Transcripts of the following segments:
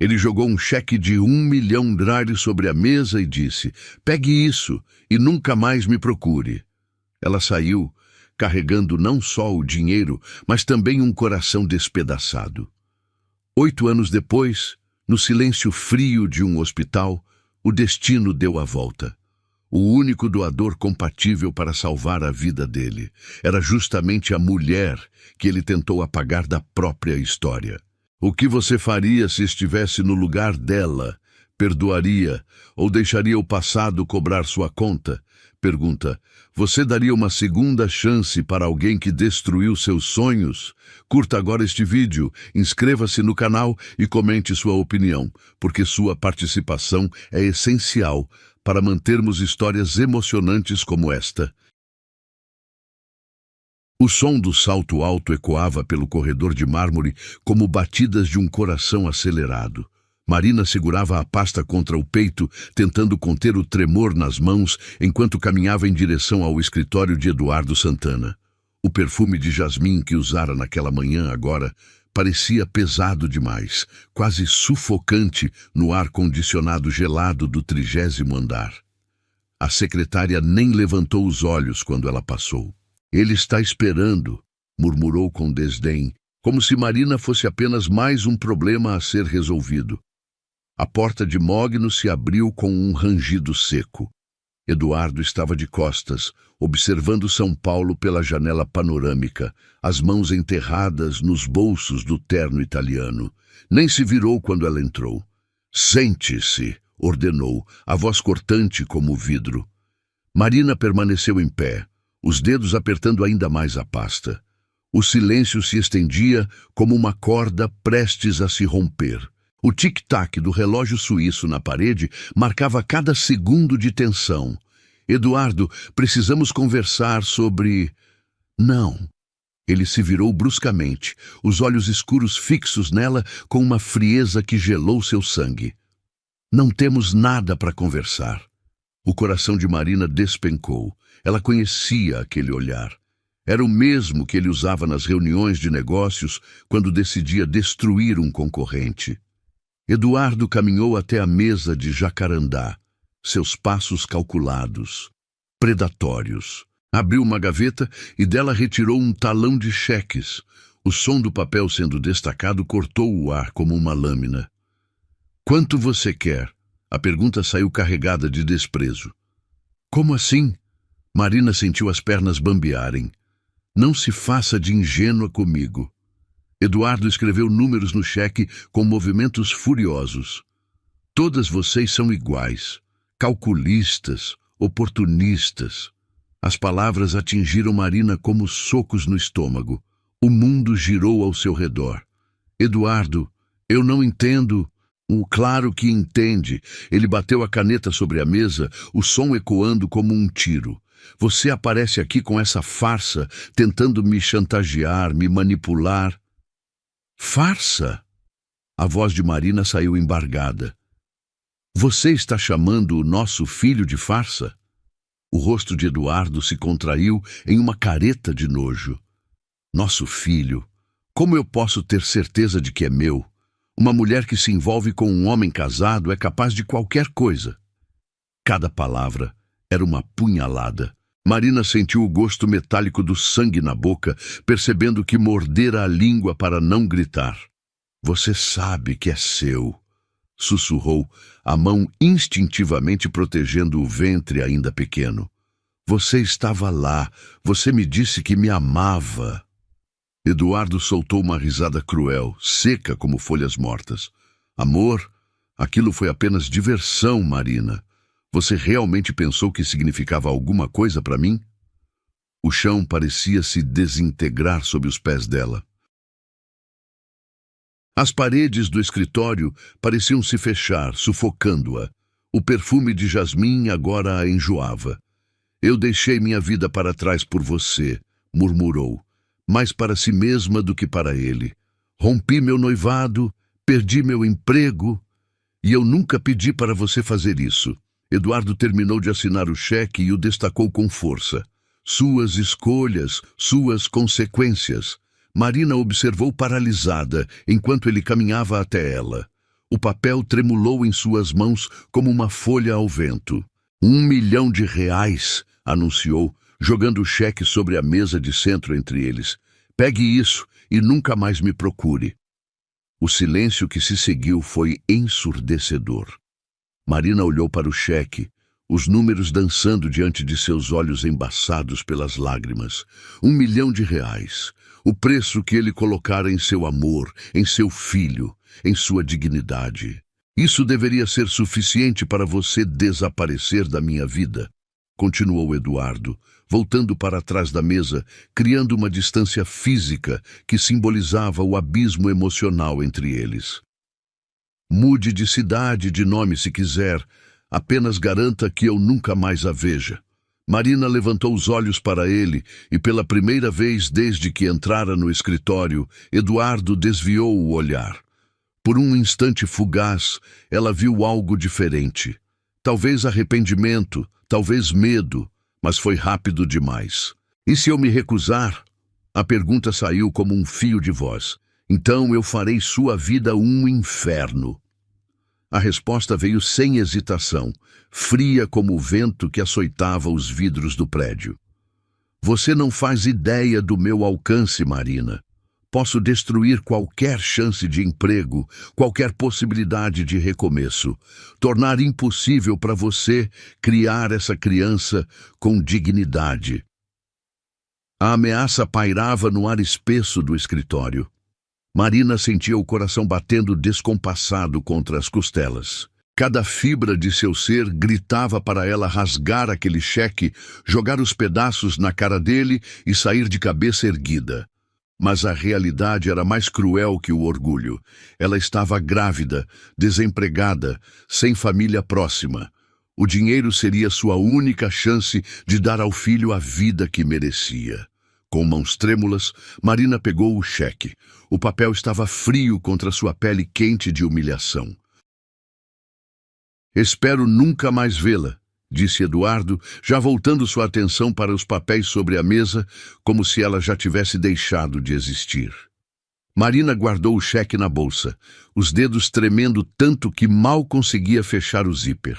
Ele jogou um cheque de $1 milhão sobre a mesa e disse: "Pegue isso e nunca mais me procure." Ela saiu, carregando não só o dinheiro, mas também um coração despedaçado. 8 anos depois, no silêncio frio de um hospital, o destino deu a volta. O único doador compatível para salvar a vida dele era justamente a mulher que ele tentou apagar da própria história. O que você faria se estivesse no lugar dela? Perdoaria ou deixaria o passado cobrar sua conta? Pergunta: você daria uma segunda chance para alguém que destruiu seus sonhos? Curta agora este vídeo, inscreva-se no canal e comente sua opinião, porque sua participação é essencial para mantermos histórias emocionantes como esta. O som do salto alto ecoava pelo corredor de mármore como batidas de um coração acelerado. Marina segurava a pasta contra o peito, tentando conter o tremor nas mãos, enquanto caminhava em direção ao escritório de Eduardo Santana. O perfume de jasmim que usara naquela manhã agora parecia pesado demais, quase sufocante no ar-condicionado gelado do 30º andar. A secretária nem levantou os olhos quando ela passou. "Ele está esperando", murmurou com desdém, como se Marina fosse apenas mais um problema a ser resolvido. A porta de mogno se abriu com um rangido seco. Eduardo estava de costas, observando São Paulo pela janela panorâmica, as mãos enterradas nos bolsos do terno italiano. Nem se virou quando ela entrou. "Sente-se", ordenou, a voz cortante como vidro. Marina permaneceu em pé, os dedos apertando ainda mais a pasta. O silêncio se estendia como uma corda prestes a se romper. O tic-tac do relógio suíço na parede marcava cada segundo de tensão. "Eduardo, precisamos conversar sobre..." "Não." Ele se virou bruscamente, os olhos escuros fixos nela com uma frieza que gelou seu sangue. "Não temos nada para conversar." O coração de Marina despencou. Ela conhecia aquele olhar. Era o mesmo que ele usava nas reuniões de negócios quando decidia destruir um concorrente. Eduardo caminhou até a mesa de jacarandá, seus passos calculados, predatórios. Abriu uma gaveta e dela retirou um talão de cheques. O som do papel sendo destacado cortou o ar como uma lâmina. "Quanto você quer?" A pergunta saiu carregada de desprezo. "Como assim?" Marina sentiu as pernas bambearem. "Não se faça de ingênua comigo." Eduardo escreveu números no cheque com movimentos furiosos. "Todas vocês são iguais, calculistas, oportunistas." As palavras atingiram Marina como socos no estômago. O mundo girou ao seu redor. "Eduardo, eu não entendo." Claro que entende." Ele bateu a caneta sobre a mesa, o som ecoando como um tiro. "Você aparece aqui com essa farsa, tentando me chantagear, me manipular." "Farsa?" A voz de Marina saiu embargada. "Você está chamando o nosso filho de farsa?" O rosto de Eduardo se contraiu em uma careta de nojo. "Nosso filho? Como eu posso ter certeza de que é meu? Uma mulher que se envolve com um homem casado é capaz de qualquer coisa." Cada palavra era uma punhalada. Marina sentiu o gosto metálico do sangue na boca, percebendo que mordera a língua para não gritar. "Você sabe que é seu", sussurrou, a mão instintivamente protegendo o ventre ainda pequeno. "Você estava lá, você me disse que me amava." Eduardo soltou uma risada cruel, seca como folhas mortas. "Amor? Aquilo foi apenas diversão, Marina. Você realmente pensou que significava alguma coisa para mim?" O chão parecia se desintegrar sob os pés dela. As paredes do escritório pareciam se fechar, sufocando-a. O perfume de jasmim agora a enjoava. "Eu deixei minha vida para trás por você", murmurou, mais para si mesma do que para ele. "Rompi meu noivado, perdi meu emprego, e eu nunca pedi para você fazer isso." Eduardo terminou de assinar o cheque e o destacou com força. "Suas escolhas, suas consequências." Marina observou paralisada enquanto ele caminhava até ela. O papel tremulou em suas mãos como uma folha ao vento. R$ 1 milhão, anunciou, jogando o cheque sobre a mesa de centro entre eles. Pegue isso e nunca mais me procure. O silêncio que se seguiu foi ensurdecedor. Marina olhou para o cheque, os números dançando diante de seus olhos embaçados pelas lágrimas. R$ 1 milhão. O preço que ele colocara em seu amor, em seu filho, em sua dignidade. Isso deveria ser suficiente para você desaparecer da minha vida, continuou Eduardo, voltando para trás da mesa, criando uma distância física que simbolizava o abismo emocional entre eles. Mude de cidade, de nome se quiser, apenas garanta que eu nunca mais a veja. Marina levantou os olhos para ele e, pela primeira vez desde que entrara no escritório, Eduardo desviou o olhar. Por um instante fugaz, ela viu algo diferente. Talvez arrependimento, talvez medo, mas foi rápido demais. E se eu me recusar? A pergunta saiu como um fio de voz. Então eu farei sua vida um inferno. A resposta veio sem hesitação, fria como o vento que açoitava os vidros do prédio. Você não faz ideia do meu alcance, Marina. Posso destruir qualquer chance de emprego, qualquer possibilidade de recomeço, tornar impossível para você criar essa criança com dignidade. A ameaça pairava no ar espesso do escritório. Marina sentia o coração batendo descompassado contra as costelas. Cada fibra de seu ser gritava para ela rasgar aquele cheque, jogar os pedaços na cara dele e sair de cabeça erguida. Mas a realidade era mais cruel que o orgulho. Ela estava grávida, desempregada, sem família próxima. O dinheiro seria sua única chance de dar ao filho a vida que merecia. Com mãos trêmulas, Marina pegou o cheque. O papel estava frio contra sua pele quente de humilhação. Espero nunca mais vê-la, disse Eduardo, já voltando sua atenção para os papéis sobre a mesa, como se ela já tivesse deixado de existir. Marina guardou o cheque na bolsa, os dedos tremendo tanto que mal conseguia fechar o zíper.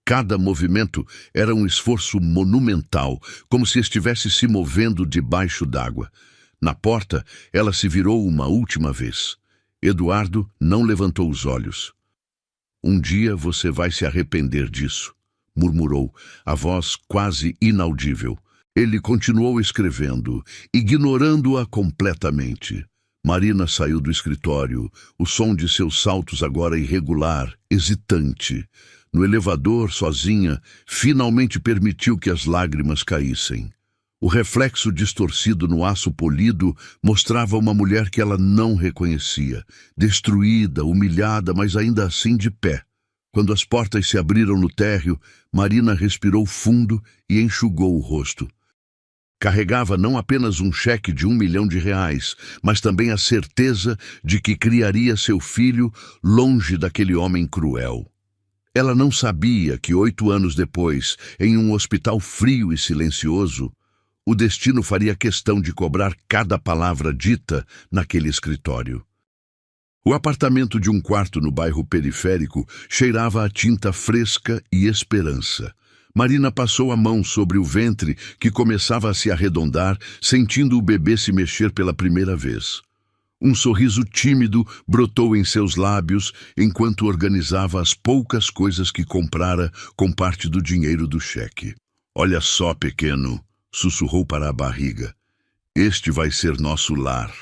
Cada movimento era um esforço monumental, como se estivesse se movendo debaixo d'água. Na porta, ela se virou uma última vez. Eduardo não levantou os olhos. Um dia você vai se arrepender disso, murmurou, a voz quase inaudível. Ele continuou escrevendo, ignorando-a completamente. Marina saiu do escritório, o som de seus saltos agora irregular, hesitante. No elevador, sozinha, finalmente permitiu que as lágrimas caíssem. O reflexo distorcido no aço polido mostrava uma mulher que ela não reconhecia, destruída, humilhada, mas ainda assim de pé. Quando as portas se abriram no térreo, Marina respirou fundo e enxugou o rosto. Carregava não apenas um cheque de R$ 1 milhão, mas também a certeza de que criaria seu filho longe daquele homem cruel. Ela não sabia que 8 anos depois, em um hospital frio e silencioso, o destino faria questão de cobrar cada palavra dita naquele escritório. O apartamento de um quarto no bairro periférico cheirava a tinta fresca e esperança. Marina passou a mão sobre o ventre que começava a se arredondar, sentindo o bebê se mexer pela primeira vez. Um sorriso tímido brotou em seus lábios enquanto organizava as poucas coisas que comprara com parte do dinheiro do cheque. Olha só, pequeno, sussurrou para a barriga. Este vai ser nosso lar.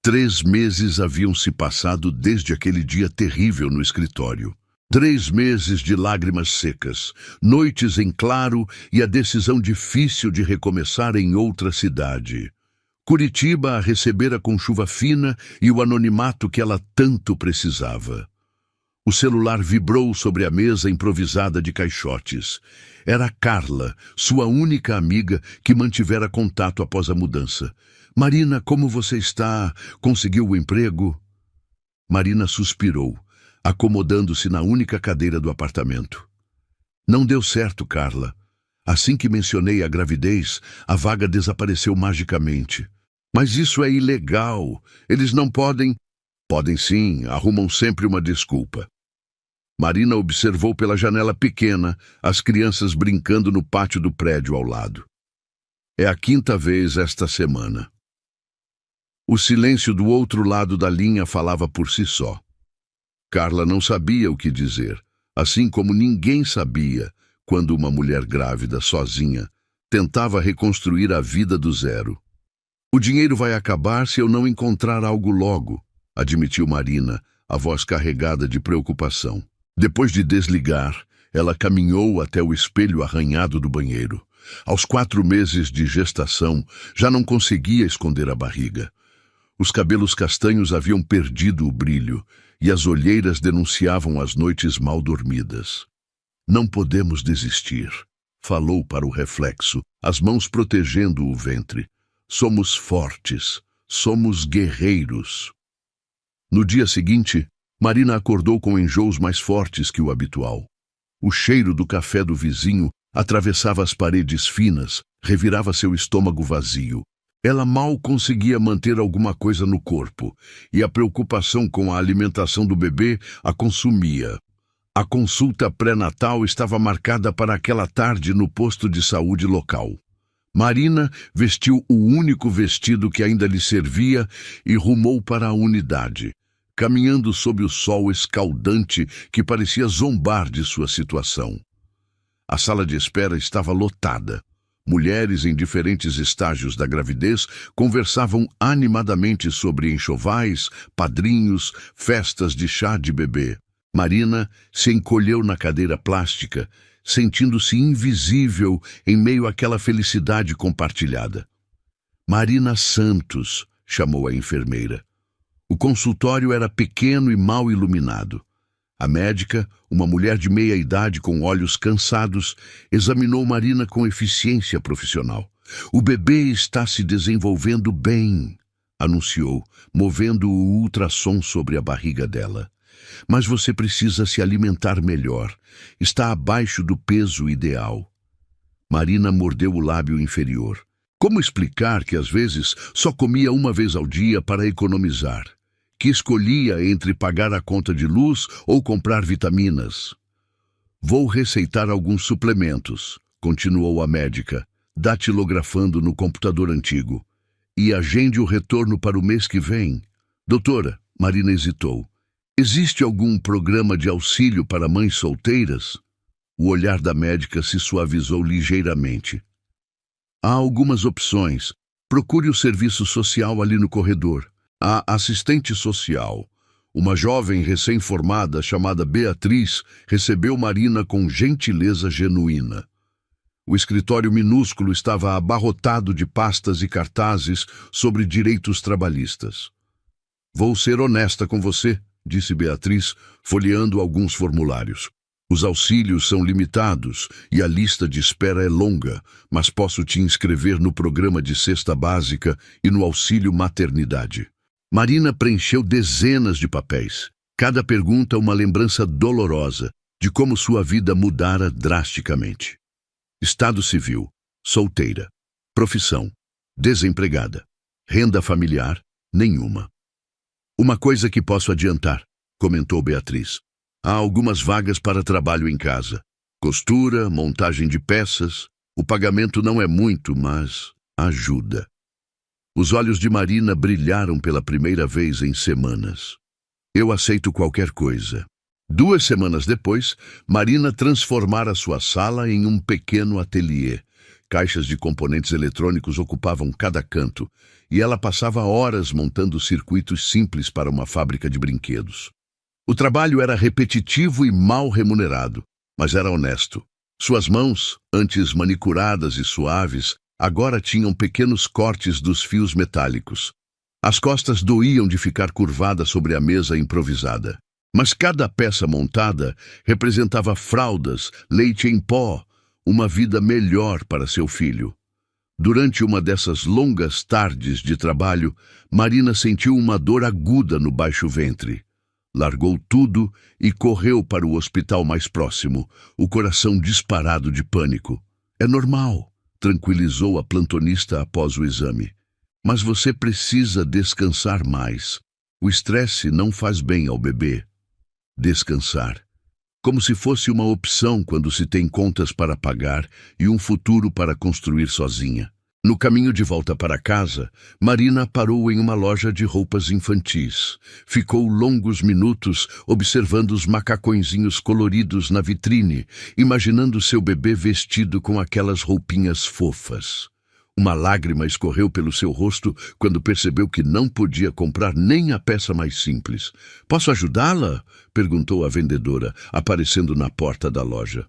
3 meses haviam se passado desde aquele dia terrível no escritório. 3 meses de lágrimas secas, noites em claro e a decisão difícil de recomeçar em outra cidade. Curitiba a recebera com chuva fina e o anonimato que ela tanto precisava. O celular vibrou sobre a mesa improvisada de caixotes. Era Carla, sua única amiga, que mantivera contato após a mudança. Marina, como você está? Conseguiu o emprego? Marina suspirou, acomodando-se na única cadeira do apartamento. Não deu certo, Carla. Assim que mencionei a gravidez, a vaga desapareceu magicamente. Mas isso é ilegal. Eles não podem... Podem sim, arrumam sempre uma desculpa. Marina observou pela janela pequena as crianças brincando no pátio do prédio ao lado. É a 5ª vez esta semana. O silêncio do outro lado da linha falava por si só. Carla não sabia o que dizer, assim como ninguém sabia quando uma mulher grávida, sozinha, tentava reconstruir a vida do zero. O dinheiro vai acabar se eu não encontrar algo logo, admitiu Marina, a voz carregada de preocupação. Depois de desligar, ela caminhou até o espelho arranhado do banheiro. Aos 4 meses de gestação, já não conseguia esconder a barriga. Os cabelos castanhos haviam perdido o brilho e as olheiras denunciavam as noites mal dormidas. Não podemos desistir, falou para o reflexo, as mãos protegendo o ventre. Somos fortes, somos guerreiros. No dia seguinte, Marina acordou com enjoos mais fortes que o habitual. O cheiro do café do vizinho atravessava as paredes finas, revirava seu estômago vazio. Ela mal conseguia manter alguma coisa no corpo, e a preocupação com a alimentação do bebê a consumia. A consulta pré-natal estava marcada para aquela tarde no posto de saúde local. Marina vestiu o único vestido que ainda lhe servia e rumou para a unidade, caminhando sob o sol escaldante que parecia zombar de sua situação. A sala de espera estava lotada. Mulheres em diferentes estágios da gravidez conversavam animadamente sobre enxovais, padrinhos, festas de chá de bebê. Marina se encolheu na cadeira plástica, sentindo-se invisível em meio àquela felicidade compartilhada. Marina Santos, chamou a enfermeira. O consultório era pequeno e mal iluminado. A médica, uma mulher de meia idade com olhos cansados, examinou Marina com eficiência profissional. O bebê está se desenvolvendo bem, anunciou, movendo o ultrassom sobre a barriga dela. Mas você precisa se alimentar melhor. Está abaixo do peso ideal. Marina mordeu o lábio inferior. Como explicar que às vezes só comia uma vez ao dia para economizar? Que escolhia entre pagar a conta de luz ou comprar vitaminas? Vou receitar alguns suplementos, continuou a médica, datilografando no computador antigo. E agende o retorno para o mês que vem. Doutora, Marina hesitou. Existe algum programa de auxílio para mães solteiras? O olhar da médica se suavizou ligeiramente. Há algumas opções. Procure o serviço social ali no corredor. A assistente social, uma jovem recém-formada chamada Beatriz, recebeu Marina com gentileza genuína. O escritório minúsculo estava abarrotado de pastas e cartazes sobre direitos trabalhistas. Vou ser honesta com você, disse Beatriz, folheando alguns formulários. Os auxílios são limitados e a lista de espera é longa, mas posso te inscrever no programa de cesta básica e no auxílio maternidade. Marina preencheu dezenas de papéis, cada pergunta uma lembrança dolorosa de como sua vida mudara drasticamente. Estado civil, solteira. Profissão, desempregada. Renda familiar, nenhuma. Uma coisa que posso adiantar, comentou Beatriz. Há algumas vagas para trabalho em casa. Costura, montagem de peças. O pagamento não é muito, mas ajuda. Os olhos de Marina brilharam pela primeira vez em semanas. Eu aceito qualquer coisa. 2 semanas depois, Marina transformara sua sala em um pequeno ateliê. Caixas de componentes eletrônicos ocupavam cada canto, e ela passava horas montando circuitos simples para uma fábrica de brinquedos. O trabalho era repetitivo e mal remunerado, mas era honesto. Suas mãos, antes manicuradas e suaves, agora tinham pequenos cortes dos fios metálicos. As costas doíam de ficar curvada sobre a mesa improvisada. Mas cada peça montada representava fraldas, leite em pó, uma vida melhor para seu filho. Durante uma dessas longas tardes de trabalho, Marina sentiu uma dor aguda no baixo ventre. Largou tudo e correu para o hospital mais próximo, o coração disparado de pânico. É normal, tranquilizou a plantonista após o exame. Mas você precisa descansar mais. O estresse não faz bem ao bebê. Descansar. Como se fosse uma opção quando se tem contas para pagar e um futuro para construir sozinha. No caminho de volta para casa, Marina parou em uma loja de roupas infantis. Ficou longos minutos observando os macacõezinhos coloridos na vitrine, imaginando seu bebê vestido com aquelas roupinhas fofas. Uma lágrima escorreu pelo seu rosto quando percebeu que não podia comprar nem a peça mais simples. "Posso ajudá-la?" perguntou a vendedora, aparecendo na porta da loja.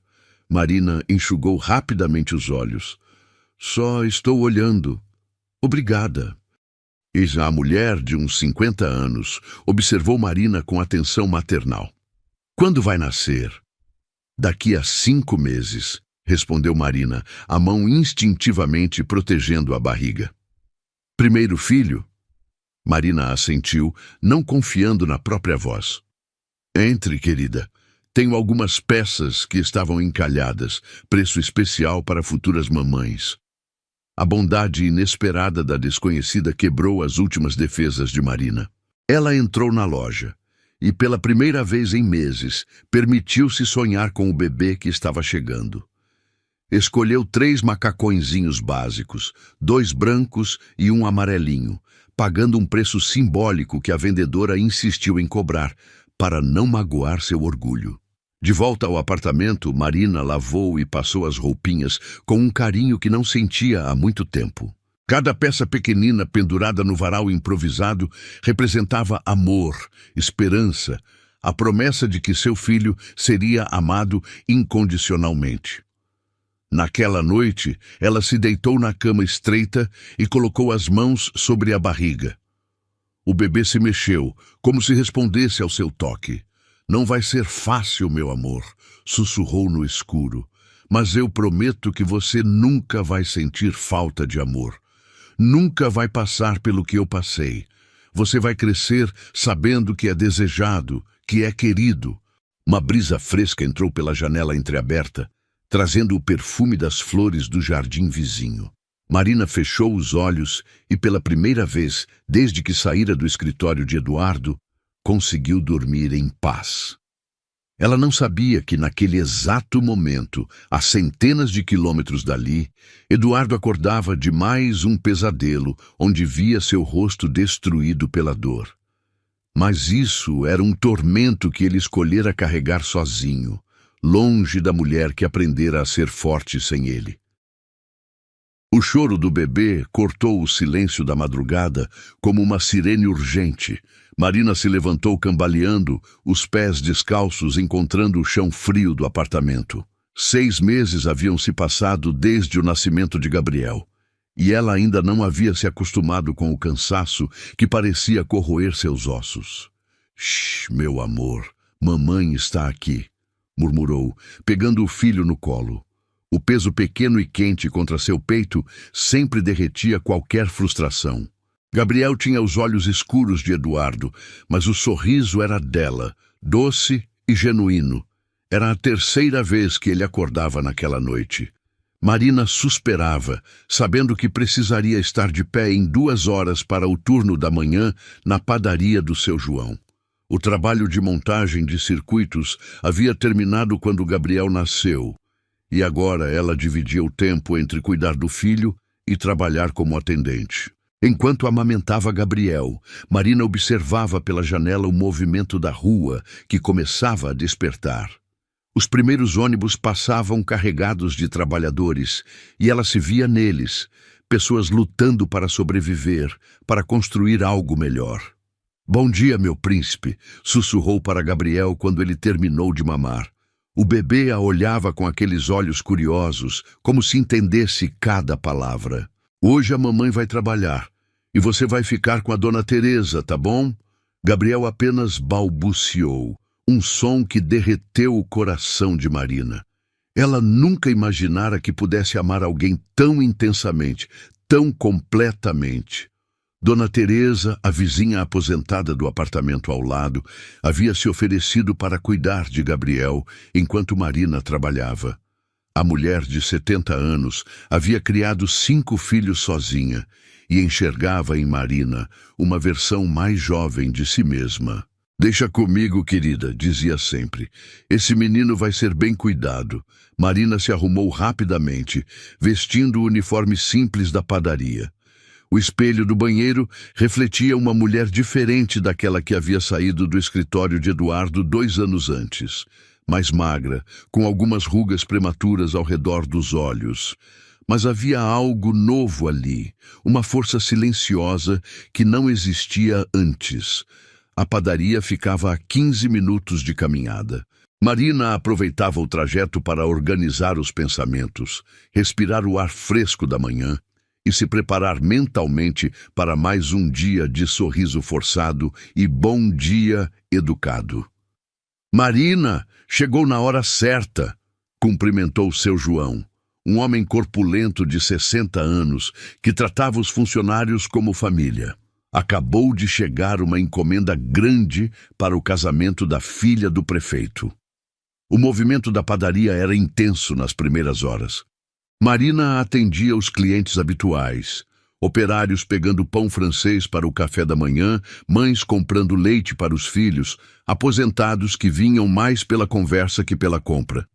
Marina enxugou rapidamente os olhos. "Só estou olhando." "Obrigada." Eis a mulher de uns 50 anos observou Marina com atenção maternal. "Quando vai nascer?" "Daqui a 5 meses." respondeu Marina, a mão instintivamente protegendo a barriga. "Primeiro filho?" Marina assentiu, não confiando na própria voz. "Entre, querida. Tenho algumas peças que estavam encalhadas, preço especial para futuras mamães." A bondade inesperada da desconhecida quebrou as últimas defesas de Marina. Ela entrou na loja e, pela primeira vez em meses, permitiu-se sonhar com o bebê que estava chegando. Escolheu 3 macacõezinhos básicos, 2 brancos e um amarelinho, pagando um preço simbólico que a vendedora insistiu em cobrar, para não magoar seu orgulho. De volta ao apartamento, Marina lavou e passou as roupinhas com um carinho que não sentia há muito tempo. Cada peça pequenina pendurada no varal improvisado representava amor, esperança, a promessa de que seu filho seria amado incondicionalmente. Naquela noite, ela se deitou na cama estreita e colocou as mãos sobre a barriga. O bebê se mexeu, como se respondesse ao seu toque. "Não vai ser fácil, meu amor", sussurrou no escuro. "Mas eu prometo que você nunca vai sentir falta de amor. Nunca vai passar pelo que eu passei. Você vai crescer sabendo que é desejado, que é querido." Uma brisa fresca entrou pela janela entreaberta, trazendo o perfume das flores do jardim vizinho. Marina fechou os olhos e, pela primeira vez, desde que saíra do escritório de Eduardo, conseguiu dormir em paz. Ela não sabia que, naquele exato momento, a centenas de quilômetros dali, Eduardo acordava de mais um pesadelo, onde via seu rosto destruído pela dor. Mas isso era um tormento que ele escolhera carregar sozinho, longe da mulher que aprendera a ser forte sem ele. O choro do bebê cortou o silêncio da madrugada como uma sirene urgente. Marina se levantou cambaleando, os pés descalços encontrando o chão frio do apartamento. 6 meses haviam se passado desde o nascimento de Gabriel, e ela ainda não havia se acostumado com o cansaço que parecia corroer seus ossos. "Shh, meu amor, mamãe está aqui", murmurou, pegando o filho no colo. O peso pequeno e quente contra seu peito sempre derretia qualquer frustração. Gabriel tinha os olhos escuros de Eduardo, mas o sorriso era dela, doce e genuíno. Era a 3ª vez que ele acordava naquela noite. Marina suspirava, sabendo que precisaria estar de pé em 2 horas para o turno da manhã na padaria do seu João. O trabalho de montagem de circuitos havia terminado quando Gabriel nasceu, e agora ela dividia o tempo entre cuidar do filho e trabalhar como atendente. Enquanto amamentava Gabriel, Marina observava pela janela o movimento da rua, que começava a despertar. Os primeiros ônibus passavam carregados de trabalhadores, e ela se via neles, pessoas lutando para sobreviver, para construir algo melhor. "Bom dia, meu príncipe", sussurrou para Gabriel quando ele terminou de mamar. O bebê a olhava com aqueles olhos curiosos, como se entendesse cada palavra. "Hoje a mamãe vai trabalhar, e você vai ficar com a dona Teresa, tá bom?" Gabriel apenas balbuciou, um som que derreteu o coração de Marina. Ela nunca imaginara que pudesse amar alguém tão intensamente, tão completamente. Dona Teresa, a vizinha aposentada do apartamento ao lado, havia se oferecido para cuidar de Gabriel enquanto Marina trabalhava. A mulher de 70 anos havia criado 5 filhos sozinha, e enxergava em Marina uma versão mais jovem de si mesma. Deixa comigo, querida, dizia sempre. Esse menino vai ser bem cuidado. Marina se arrumou rapidamente, vestindo o uniforme simples da padaria. O espelho do banheiro refletia uma mulher diferente daquela que havia saído do escritório de Eduardo 2 anos antes. Mais magra, com algumas rugas prematuras ao redor dos olhos. Mas havia algo novo ali, uma força silenciosa que não existia antes. A padaria ficava a 15 minutos de caminhada. Marina aproveitava o trajeto para organizar os pensamentos, respirar o ar fresco da manhã e se preparar mentalmente para mais um dia de sorriso forçado e bom dia educado. Marina, chegou na hora certa, cumprimentou seu João, um homem corpulento de 60 anos que tratava os funcionários como família. Acabou de chegar uma encomenda grande para o casamento da filha do prefeito. O movimento da padaria era intenso nas primeiras horas. Marina atendia os clientes habituais, operários pegando pão francês para o café da manhã, mães comprando leite para os filhos, aposentados que vinham mais pela conversa que pela compra.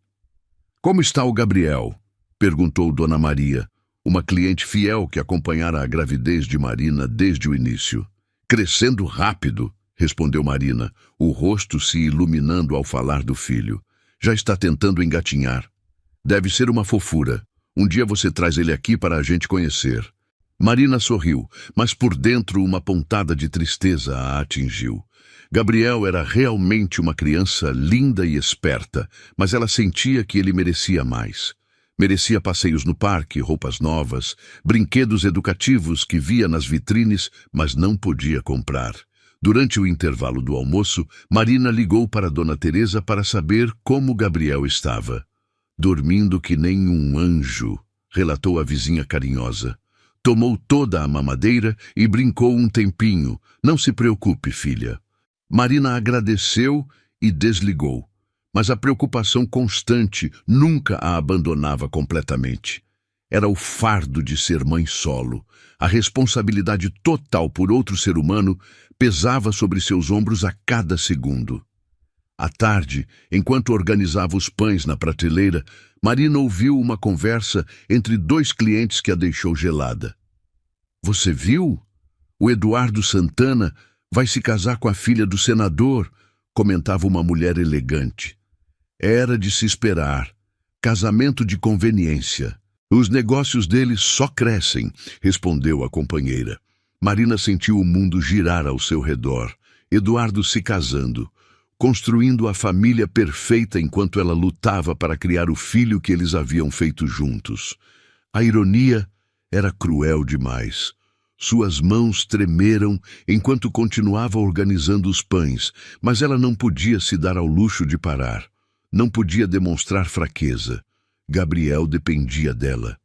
"Como está o Gabriel?" perguntou Dona Maria, uma cliente fiel que acompanhara a gravidez de Marina desde o início. "Crescendo rápido", respondeu Marina, o rosto se iluminando ao falar do filho. "Já está tentando engatinhar. Deve ser uma fofura. Um dia você traz ele aqui para a gente conhecer." Marina sorriu, mas por dentro uma pontada de tristeza a atingiu. Gabriel era realmente uma criança linda e esperta, mas ela sentia que ele merecia mais. Merecia passeios no parque, roupas novas, brinquedos educativos que via nas vitrines, mas não podia comprar. Durante o intervalo do almoço, Marina ligou para Dona Teresa para saber como Gabriel estava. "Dormindo que nem um anjo", relatou a vizinha carinhosa. "Tomou toda a mamadeira e brincou um tempinho. Não se preocupe, filha." Marina agradeceu e desligou, mas a preocupação constante nunca a abandonava completamente. Era o fardo de ser mãe solo. A responsabilidade total por outro ser humano pesava sobre seus ombros a cada segundo. À tarde, enquanto organizava os pães na prateleira, Marina ouviu uma conversa entre 2 clientes que a deixou gelada. "Você viu? O Eduardo Santana vai se casar com a filha do senador", comentava uma mulher elegante. "Era de se esperar. Casamento de conveniência. Os negócios dele só crescem", respondeu a companheira. Marina sentiu o mundo girar ao seu redor. Eduardo se casando, construindo a família perfeita enquanto ela lutava para criar o filho que eles haviam feito juntos. A ironia era cruel demais. Suas mãos tremeram enquanto continuava organizando os pães, mas ela não podia se dar ao luxo de parar. Não podia demonstrar fraqueza. Gabriel dependia dela.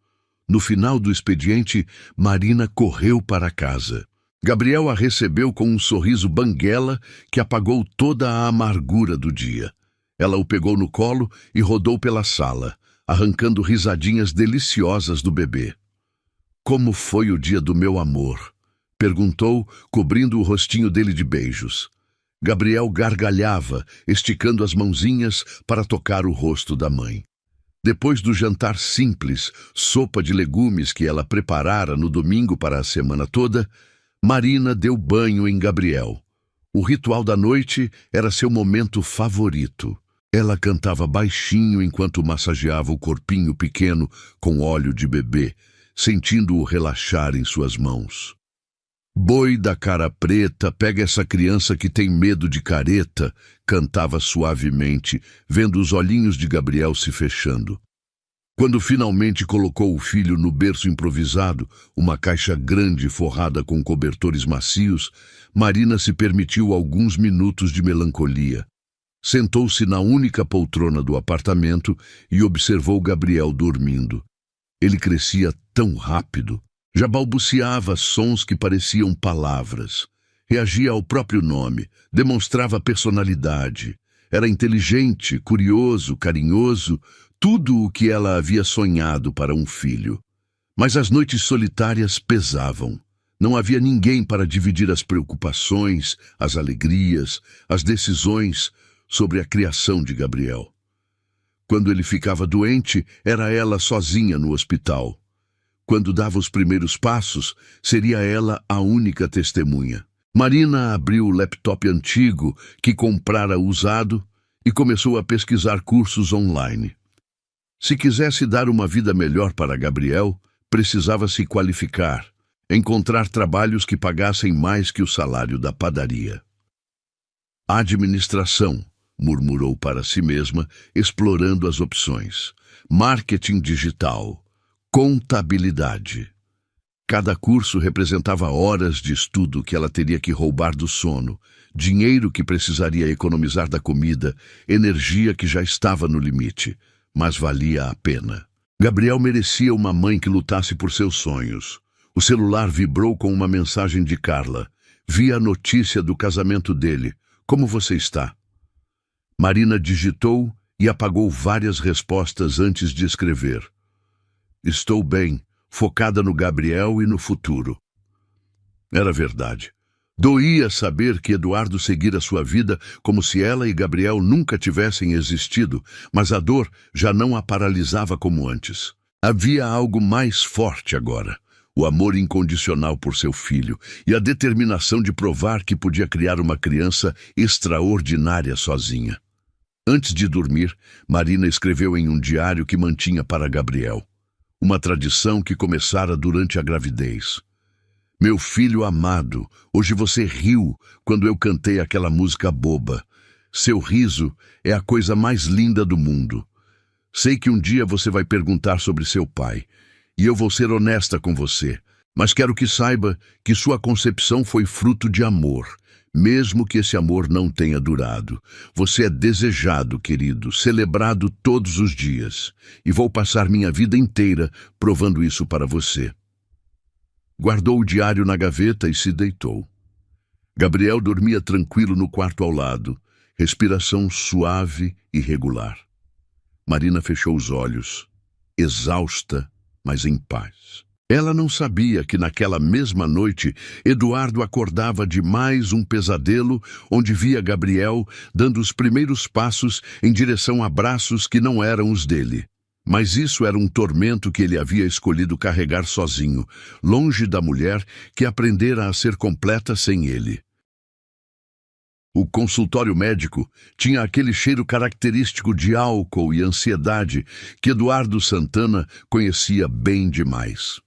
No final do expediente, Marina correu para casa. Gabriel a recebeu com um sorriso banguela que apagou toda a amargura do dia. Ela o pegou no colo e rodou pela sala, arrancando risadinhas deliciosas do bebê. "Como foi o dia do meu amor?" perguntou, cobrindo o rostinho dele de beijos. Gabriel gargalhava, esticando as mãozinhas para tocar o rosto da mãe. Depois do jantar simples, sopa de legumes que ela preparara no domingo para a semana toda, Marina deu banho em Gabriel. O ritual da noite era seu momento favorito. Ela cantava baixinho enquanto massageava o corpinho pequeno com óleo de bebê, sentindo-o relaxar em suas mãos. "Boi da cara preta, pega essa criança que tem medo de careta", cantava suavemente, vendo os olhinhos de Gabriel se fechando. Quando finalmente colocou o filho no berço improvisado, uma caixa grande forrada com cobertores macios, Marina se permitiu alguns minutos de melancolia. Sentou-se na única poltrona do apartamento e observou Gabriel dormindo. Ele crescia tão rápido. Já balbuciava sons que pareciam palavras. Reagia ao próprio nome, demonstrava personalidade. Era inteligente, curioso, carinhoso, tudo o que ela havia sonhado para um filho. Mas as noites solitárias pesavam. Não havia ninguém para dividir as preocupações, as alegrias, as decisões sobre a criação de Gabriel. Quando ele ficava doente, era ela sozinha no hospital. Quando dava os primeiros passos, seria ela a única testemunha. Marina abriu o laptop antigo que comprara usado e começou a pesquisar cursos online. Se quisesse dar uma vida melhor para Gabriel, precisava se qualificar, encontrar trabalhos que pagassem mais que o salário da padaria. Administração, murmurou para si mesma, explorando as opções. Marketing digital, contabilidade. Cada curso representava horas de estudo que ela teria que roubar do sono, dinheiro que precisaria economizar da comida, energia que já estava no limite, mas valia a pena. Gabriel merecia uma mãe que lutasse por seus sonhos. O celular vibrou com uma mensagem de Carla. Vi a notícia do casamento dele. Como você está? Marina digitou e apagou várias respostas antes de escrever. Estou bem, focada no Gabriel e no futuro. Era verdade. Doía saber que Eduardo seguira sua vida como se ela e Gabriel nunca tivessem existido, mas a dor já não a paralisava como antes. Havia algo mais forte agora. O amor incondicional por seu filho e a determinação de provar que podia criar uma criança extraordinária sozinha. Antes de dormir, Marina escreveu em um diário que mantinha para Gabriel. Uma tradição que começara durante a gravidez. Meu filho amado, hoje você riu quando eu cantei aquela música boba. Seu riso é a coisa mais linda do mundo. Sei que um dia você vai perguntar sobre seu pai, e eu vou ser honesta com você, mas quero que saiba que sua concepção foi fruto de amor, mesmo que esse amor não tenha durado. Você é desejado, querido, celebrado todos os dias, e vou passar minha vida inteira provando isso para você. Guardou o diário na gaveta e se deitou. Gabriel dormia tranquilo no quarto ao lado, respiração suave e regular. Marina fechou os olhos, exausta, mas em paz. Ela não sabia que naquela mesma noite Eduardo acordava de mais um pesadelo onde via Gabriel dando os primeiros passos em direção a braços que não eram os dele. Mas isso era um tormento que ele havia escolhido carregar sozinho, longe da mulher que aprendera a ser completa sem ele. O consultório médico tinha aquele cheiro característico de álcool e ansiedade que Eduardo Santana conhecia bem demais.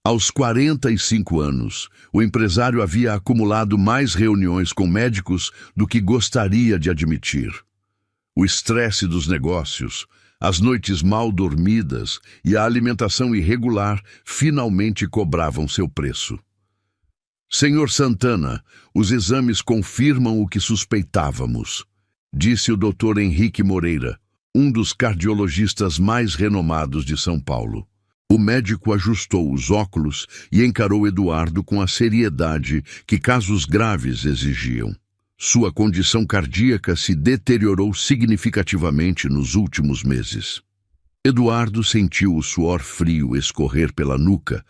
Aos 45 anos, o empresário havia acumulado mais reuniões com médicos do que gostaria de admitir. O estresse dos negócios, as noites mal dormidas e a alimentação irregular finalmente cobravam seu preço. Senhor Santana, os exames confirmam o que suspeitávamos, disse o Dr. Henrique Moreira, um dos cardiologistas mais renomados de São Paulo. O médico ajustou os óculos e encarou Eduardo com a seriedade que casos graves exigiam. Sua condição cardíaca se deteriorou significativamente nos últimos meses. Eduardo sentiu o suor frio escorrer pela nuca,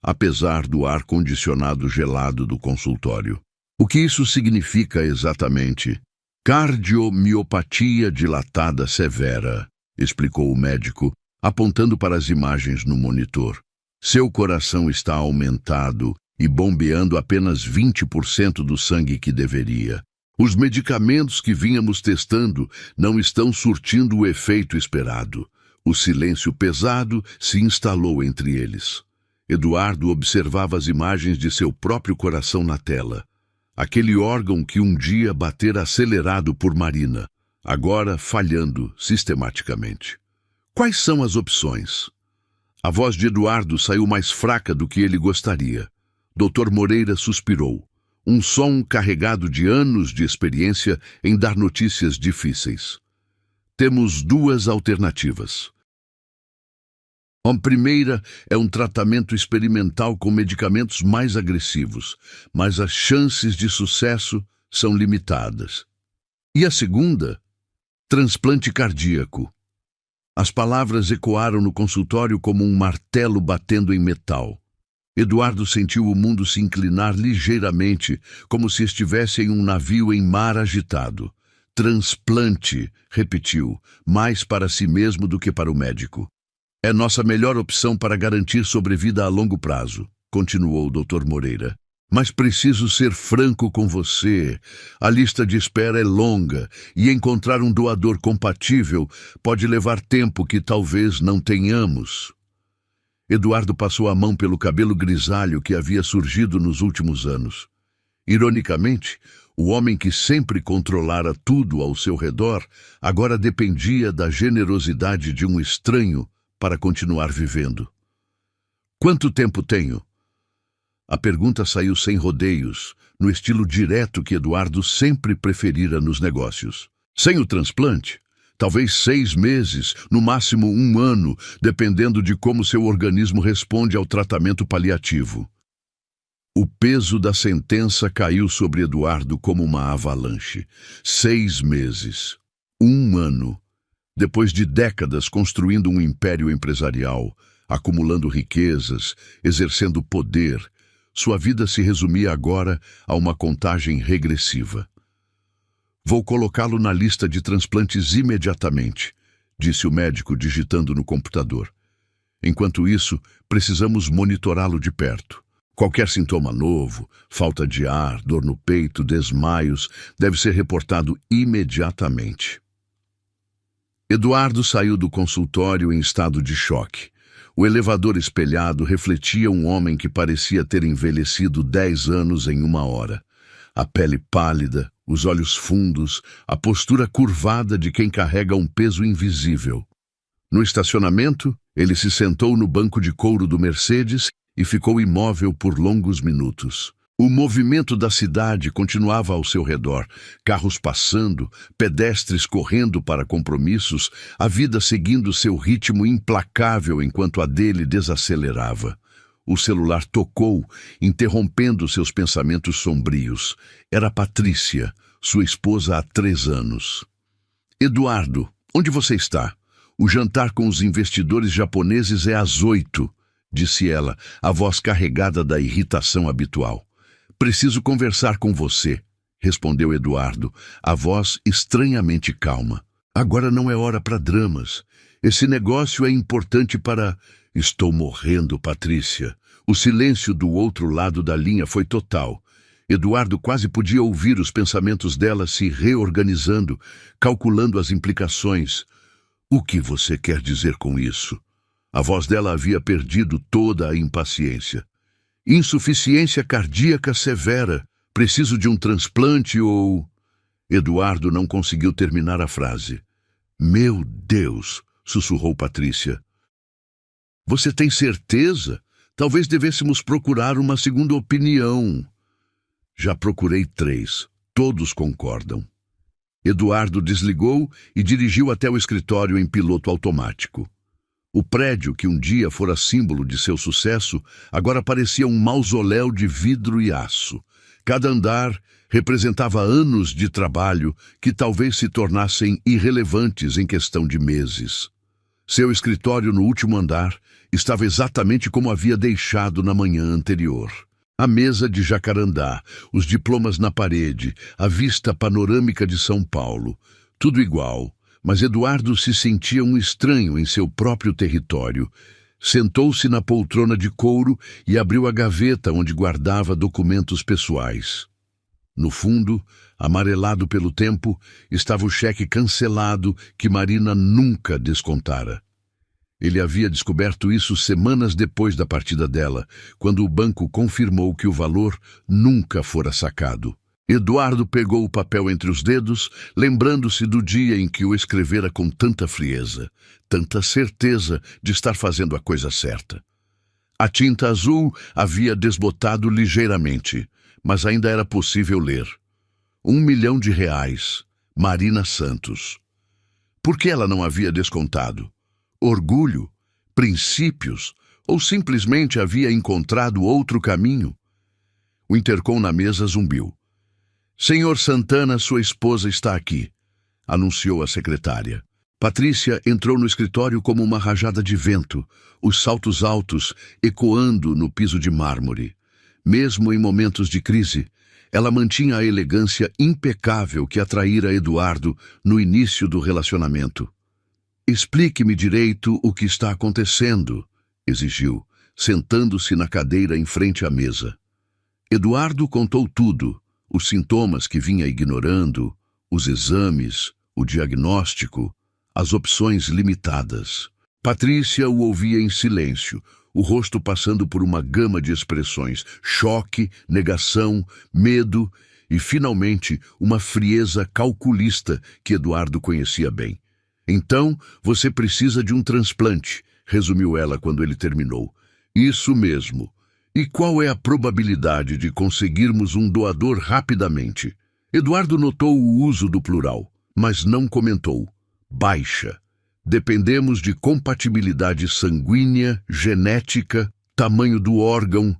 apesar do ar-condicionado gelado do consultório. O que isso significa exatamente? Cardiomiopatia dilatada severa, explicou o médico, apontando para as imagens no monitor. Seu coração está aumentado e bombeando apenas 20% do sangue que deveria. Os medicamentos que vínhamos testando não estão surtindo o efeito esperado. O silêncio pesado se instalou entre eles. Eduardo observava as imagens de seu próprio coração na tela. Aquele órgão que um dia batera acelerado por Marina, agora falhando sistematicamente. Quais são as opções? A voz de Eduardo saiu mais fraca do que ele gostaria. Dr. Moreira suspirou. Um som carregado de anos de experiência em dar notícias difíceis. Temos duas alternativas. A primeira é um tratamento experimental com medicamentos mais agressivos, mas as chances de sucesso são limitadas. E a segunda? Transplante cardíaco. As palavras ecoaram no consultório como um martelo batendo em metal. Eduardo sentiu o mundo se inclinar ligeiramente, como se estivesse em um navio em mar agitado. Transplante, repetiu, mais para si mesmo do que para o médico. É nossa melhor opção para garantir sobrevida a longo prazo, continuou o Dr. Moreira. Mas preciso ser franco com você. A lista de espera é longa e encontrar um doador compatível pode levar tempo que talvez não tenhamos. Eduardo passou a mão pelo cabelo grisalho que havia surgido nos últimos anos. Ironicamente, o homem que sempre controlara tudo ao seu redor agora dependia da generosidade de um estranho para continuar vivendo. Quanto tempo tenho? A pergunta saiu sem rodeios, no estilo direto que Eduardo sempre preferira nos negócios. Sem o transplante, talvez 6 meses, no máximo 1 ano, dependendo de como seu organismo responde ao tratamento paliativo. O peso da sentença caiu sobre Eduardo como uma avalanche. 6 meses. 1 ano. Depois de décadas construindo um império empresarial, acumulando riquezas, exercendo poder, sua vida se resumia agora a uma contagem regressiva. Vou colocá-lo na lista de transplantes imediatamente, disse o médico digitando no computador. Enquanto isso, precisamos monitorá-lo de perto. Qualquer sintoma novo, falta de ar, dor no peito, desmaios, deve ser reportado imediatamente. Eduardo saiu do consultório em estado de choque. O elevador espelhado refletia um homem que parecia ter envelhecido 10 anos em 1 hora. A pele pálida, os olhos fundos, a postura curvada de quem carrega um peso invisível. No estacionamento, ele se sentou no banco de couro do Mercedes e ficou imóvel por longos minutos. O movimento da cidade continuava ao seu redor, carros passando, pedestres correndo para compromissos, a vida seguindo seu ritmo implacável enquanto a dele desacelerava. O celular tocou, interrompendo seus pensamentos sombrios. Era Patrícia, sua esposa há 3 anos. Eduardo, onde você está? O jantar com os investidores japoneses é às 8, disse ela, a voz carregada da irritação habitual. Preciso conversar com você, respondeu Eduardo, a voz estranhamente calma. Agora não é hora para dramas. Esse negócio é importante para... Estou morrendo, Patrícia. O silêncio do outro lado da linha foi total. Eduardo quase podia ouvir os pensamentos dela se reorganizando, calculando as implicações. O que você quer dizer com isso? A voz dela havia perdido toda a impaciência. Insuficiência cardíaca severa. Preciso de um transplante ou... Eduardo não conseguiu terminar a frase. Meu Deus, sussurrou Patrícia. Você tem certeza? Talvez devêssemos procurar uma segunda opinião. Já procurei 3. Todos concordam. Eduardo desligou e dirigiu até o escritório em piloto automático. O prédio, que um dia fora símbolo de seu sucesso, agora parecia um mausoléu de vidro e aço. Cada andar representava anos de trabalho que talvez se tornassem irrelevantes em questão de meses. Seu escritório no último andar estava exatamente como havia deixado na manhã anterior. A mesa de jacarandá, os diplomas na parede, a vista panorâmica de São Paulo, tudo igual. Mas Eduardo se sentia um estranho em seu próprio território. Sentou-se na poltrona de couro e abriu a gaveta onde guardava documentos pessoais. No fundo, amarelado pelo tempo, estava o cheque cancelado que Marina nunca descontara. Ele havia descoberto isso semanas depois da partida dela, quando o banco confirmou que o valor nunca fora sacado. Eduardo pegou o papel entre os dedos, lembrando-se do dia em que o escrevera com tanta frieza, tanta certeza de estar fazendo a coisa certa. A tinta azul havia desbotado ligeiramente, mas ainda era possível ler. R$1 milhão, Marina Santos. Por que ela não havia descontado? Orgulho? Princípios? Ou simplesmente havia encontrado outro caminho? O intercom na mesa zumbiu. Senhor Santana, sua esposa está aqui, anunciou a secretária. Patrícia entrou no escritório como uma rajada de vento, os saltos altos ecoando no piso de mármore. Mesmo em momentos de crise, ela mantinha a elegância impecável que atraíra Eduardo no início do relacionamento. "Explique-me direito o que está acontecendo", exigiu, sentando-se na cadeira em frente à mesa. Eduardo contou tudo, os sintomas que vinha ignorando, os exames, o diagnóstico, as opções limitadas. Patrícia o ouvia em silêncio, o rosto passando por uma gama de expressões: choque, negação, medo e, finalmente, uma frieza calculista que Eduardo conhecia bem. "Então, você precisa de um transplante", resumiu ela quando ele terminou. "Isso mesmo. E qual é a probabilidade de conseguirmos um doador rapidamente?" Eduardo notou o uso do plural, mas não comentou. "Baixa. Dependemos de compatibilidade sanguínea, genética, tamanho do órgão."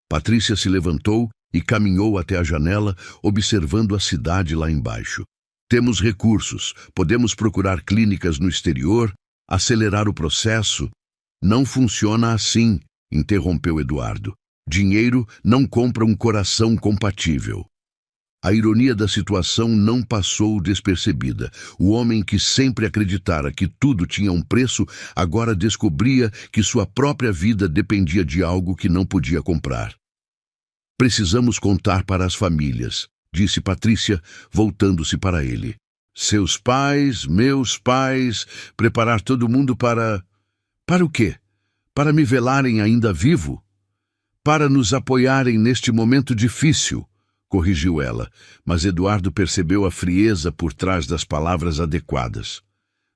Patrícia se levantou e caminhou até a janela, observando a cidade lá embaixo. "Temos recursos, podemos procurar clínicas no exterior, acelerar o processo." "Não funciona assim", interrompeu Eduardo. "Dinheiro não compra um coração compatível." A ironia da situação não passou despercebida. O homem que sempre acreditara que tudo tinha um preço, agora descobria que sua própria vida dependia de algo que não podia comprar. "Precisamos contar para as famílias", disse Patrícia, voltando-se para ele. "Seus pais, meus pais, preparar todo mundo para... Para o quê? Para me velarem ainda vivo? Para nos apoiarem neste momento difícil", corrigiu ela, mas Eduardo percebeu a frieza por trás das palavras adequadas.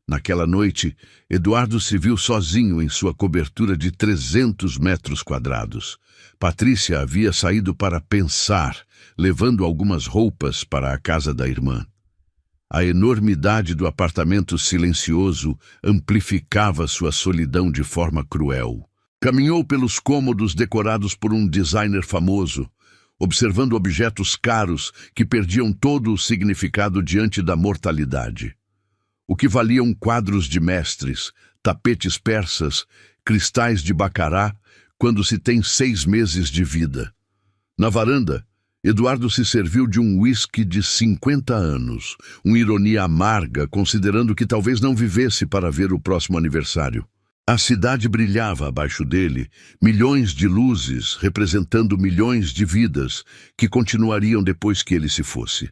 Naquela noite, Eduardo se viu sozinho em sua cobertura de 300 metros quadrados. Patrícia havia saído para pensar, levando algumas roupas para a casa da irmã. A enormidade do apartamento silencioso amplificava sua solidão de forma cruel. Caminhou pelos cômodos decorados por um designer famoso, observando objetos caros que perdiam todo o significado diante da mortalidade. O que valiam quadros de mestres, tapetes persas, cristais de bacará, quando se tem 6 meses de vida. Na varanda, Eduardo se serviu de um uísque de 50 anos, uma ironia amarga, considerando que talvez não vivesse para ver o próximo aniversário. A cidade brilhava abaixo dele, milhões de luzes representando milhões de vidas que continuariam depois que ele se fosse.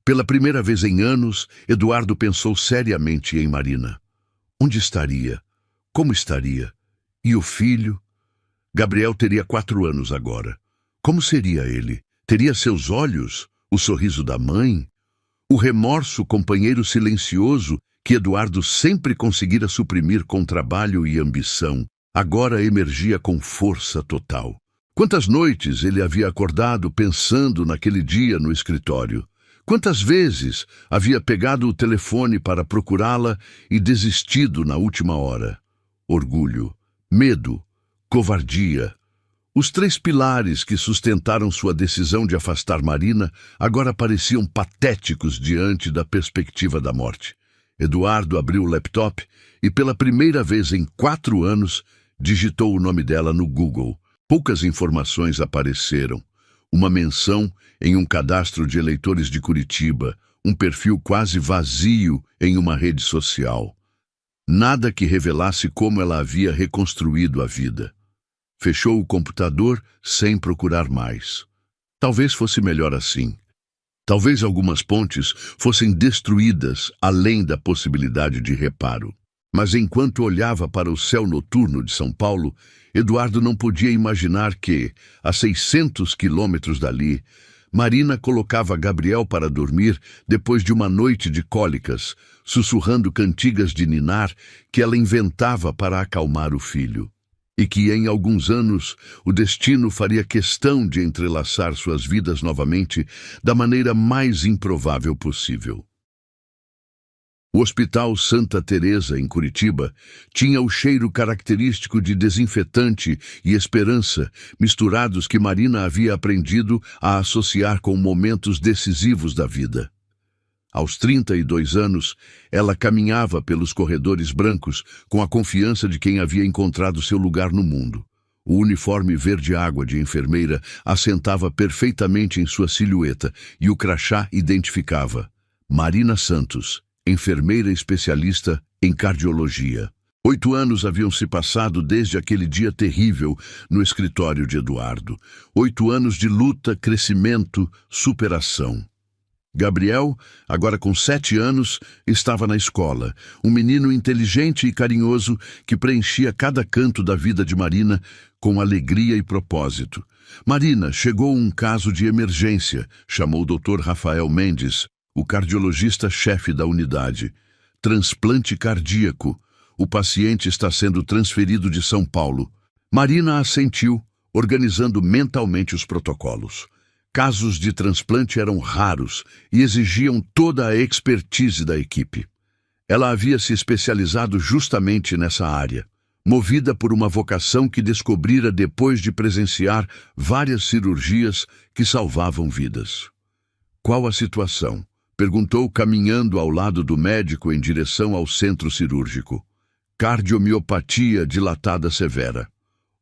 Pela primeira vez em anos, Eduardo pensou seriamente em Marina. Onde estaria? Como estaria? E o filho? Gabriel teria 4 anos agora. Como seria ele? Teria seus olhos? O sorriso da mãe? O remorso companheiro silencioso que Eduardo sempre conseguira suprimir com trabalho e ambição, agora emergia com força total. Quantas noites ele havia acordado pensando naquele dia no escritório? Quantas vezes havia pegado o telefone para procurá-la e desistido na última hora? Orgulho, medo, covardia. Os 3 pilares que sustentaram sua decisão de afastar Marina agora pareciam patéticos diante da perspectiva da morte. Eduardo abriu o laptop e, pela primeira vez em 4 anos, digitou o nome dela no Google. Poucas informações apareceram. Uma menção em um cadastro de eleitores de Curitiba, um perfil quase vazio em uma rede social. Nada que revelasse como ela havia reconstruído a vida. Fechou o computador sem procurar mais. Talvez fosse melhor assim. Talvez algumas pontes fossem destruídas além da possibilidade de reparo. Mas enquanto olhava para o céu noturno de São Paulo, Eduardo não podia imaginar que, a 600 quilômetros dali, Marina colocava Gabriel para dormir depois de uma noite de cólicas, sussurrando cantigas de ninar que ela inventava para acalmar o filho. E que em alguns anos o destino faria questão de entrelaçar suas vidas novamente da maneira mais improvável possível. O Hospital Santa Teresa, em Curitiba, tinha o cheiro característico de desinfetante e esperança, misturados que Marina havia aprendido a associar com momentos decisivos da vida. Aos 32 anos, ela caminhava pelos corredores brancos com a confiança de quem havia encontrado seu lugar no mundo. O uniforme verde-água de enfermeira assentava perfeitamente em sua silhueta e o crachá identificava: Marina Santos, enfermeira especialista em cardiologia. 8 anos haviam se passado desde aquele dia terrível no escritório de Eduardo. 8 anos de luta, crescimento, superação. Gabriel, agora com 7 anos, estava na escola. Um menino inteligente e carinhoso que preenchia cada canto da vida de Marina com alegria e propósito. Marina, chegou um caso de emergência, chamou o Dr. Rafael Mendes, o cardiologista-chefe da unidade. Transplante cardíaco. O paciente está sendo transferido de São Paulo. Marina assentiu, organizando mentalmente os protocolos. Casos de transplante eram raros e exigiam toda a expertise da equipe. Ela havia se especializado justamente nessa área, movida por uma vocação que descobrira depois de presenciar várias cirurgias que salvavam vidas. Qual a situação? Perguntou, caminhando ao lado do médico em direção ao centro cirúrgico. Cardiomiopatia dilatada severa.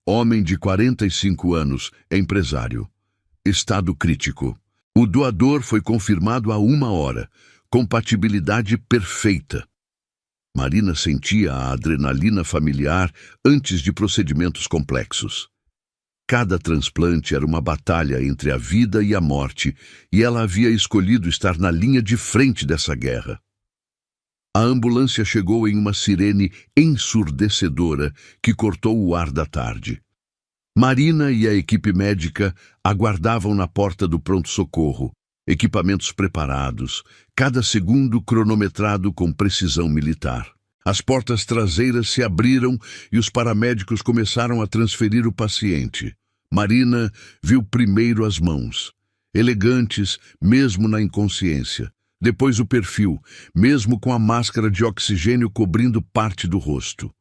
Homem de 45 anos, empresário. Estado crítico. O doador foi confirmado há 1 hora. Compatibilidade perfeita. Marina sentia a adrenalina familiar antes de procedimentos complexos. Cada transplante era uma batalha entre a vida e a morte, e ela havia escolhido estar na linha de frente dessa guerra. A ambulância chegou em uma sirene ensurdecedora que cortou o ar da tarde. Marina e a equipe médica aguardavam na porta do pronto-socorro, equipamentos preparados, cada segundo cronometrado com precisão militar. As portas traseiras se abriram e os paramédicos começaram a transferir o paciente. Marina viu primeiro as mãos, elegantes mesmo na inconsciência. Depois o perfil, mesmo com a máscara de oxigênio cobrindo parte do rosto.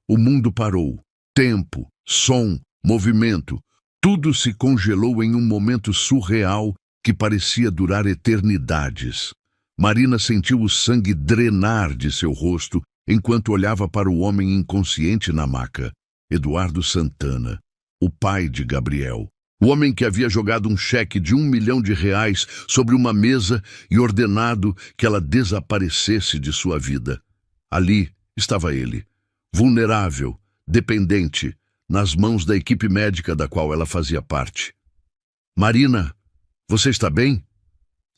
O mundo parou. Tempo, som, movimento, tudo se congelou em um momento surreal que parecia durar eternidades. Marina sentiu o sangue drenar de seu rosto enquanto olhava para o homem inconsciente na maca. Eduardo Santana, o pai de Gabriel. O homem que havia jogado um cheque de R$1 milhão sobre uma mesa e ordenado que ela desaparecesse de sua vida. Ali estava ele, vulnerável, dependente, nas mãos da equipe médica da qual ela fazia parte. Marina, você está bem?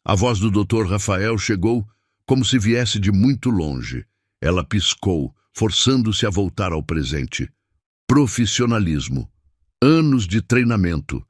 A voz do Dr. Rafael chegou como se viesse de muito longe. Ela piscou, forçando-se a voltar ao presente. Profissionalismo. Anos de treinamento.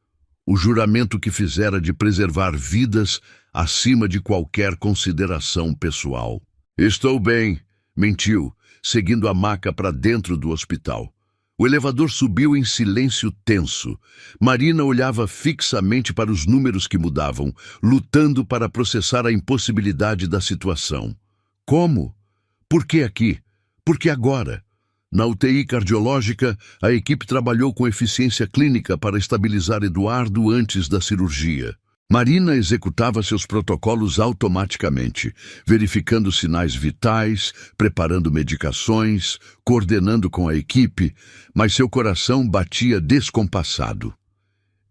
O juramento que fizera de preservar vidas acima de qualquer consideração pessoal. Estou bem, mentiu, seguindo a maca para dentro do hospital. O elevador subiu em silêncio tenso. Marina olhava fixamente para os números que mudavam, lutando para processar a impossibilidade da situação. Como? Por que aqui? Por que agora? Na UTI cardiológica, a equipe trabalhou com eficiência clínica para estabilizar Eduardo antes da cirurgia. Marina executava seus protocolos automaticamente, verificando sinais vitais, preparando medicações, coordenando com a equipe, mas seu coração batia descompassado.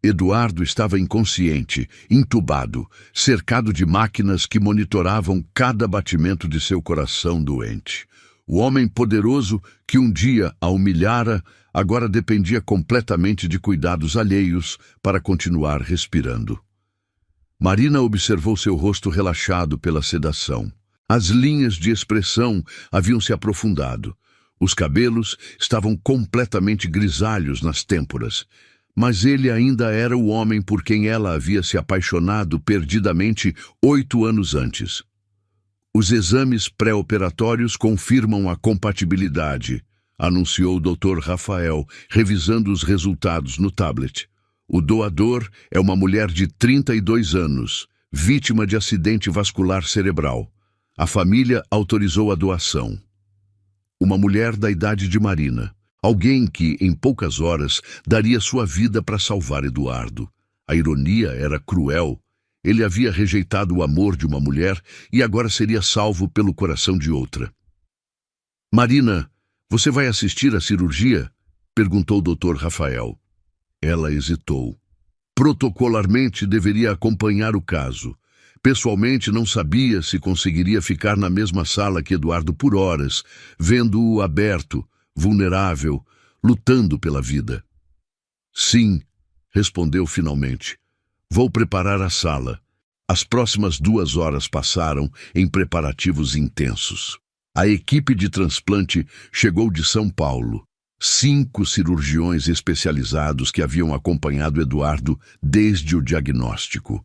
Eduardo estava inconsciente, entubado, cercado de máquinas que monitoravam cada batimento de seu coração doente. O homem poderoso que um dia a humilhara, agora dependia completamente de cuidados alheios para continuar respirando. Marina observou seu rosto relaxado pela sedação. As linhas de expressão haviam se aprofundado. Os cabelos estavam completamente grisalhos nas têmporas. Mas ele ainda era o homem por quem ela havia se apaixonado perdidamente 8 anos antes. Os exames pré-operatórios confirmam a compatibilidade, anunciou o Dr. Rafael, revisando os resultados no tablet. O doador é uma mulher de 32 anos, vítima de acidente vascular cerebral. A família autorizou a doação. Uma mulher da idade de Marina. Alguém que, em poucas horas, daria sua vida para salvar Eduardo. A ironia era cruel. Ele havia rejeitado o amor de uma mulher e agora seria salvo pelo coração de outra. Marina, você vai assistir à cirurgia? Perguntou o Dr. Rafael. Ela hesitou. Protocolarmente deveria acompanhar o caso. Pessoalmente não sabia se conseguiria ficar na mesma sala que Eduardo por horas, vendo-o aberto, vulnerável, lutando pela vida. Sim, respondeu finalmente. Vou preparar a sala. As próximas 2 horas passaram em preparativos intensos. A equipe de transplante chegou de São Paulo. 5 cirurgiões especializados que haviam acompanhado Eduardo desde o diagnóstico.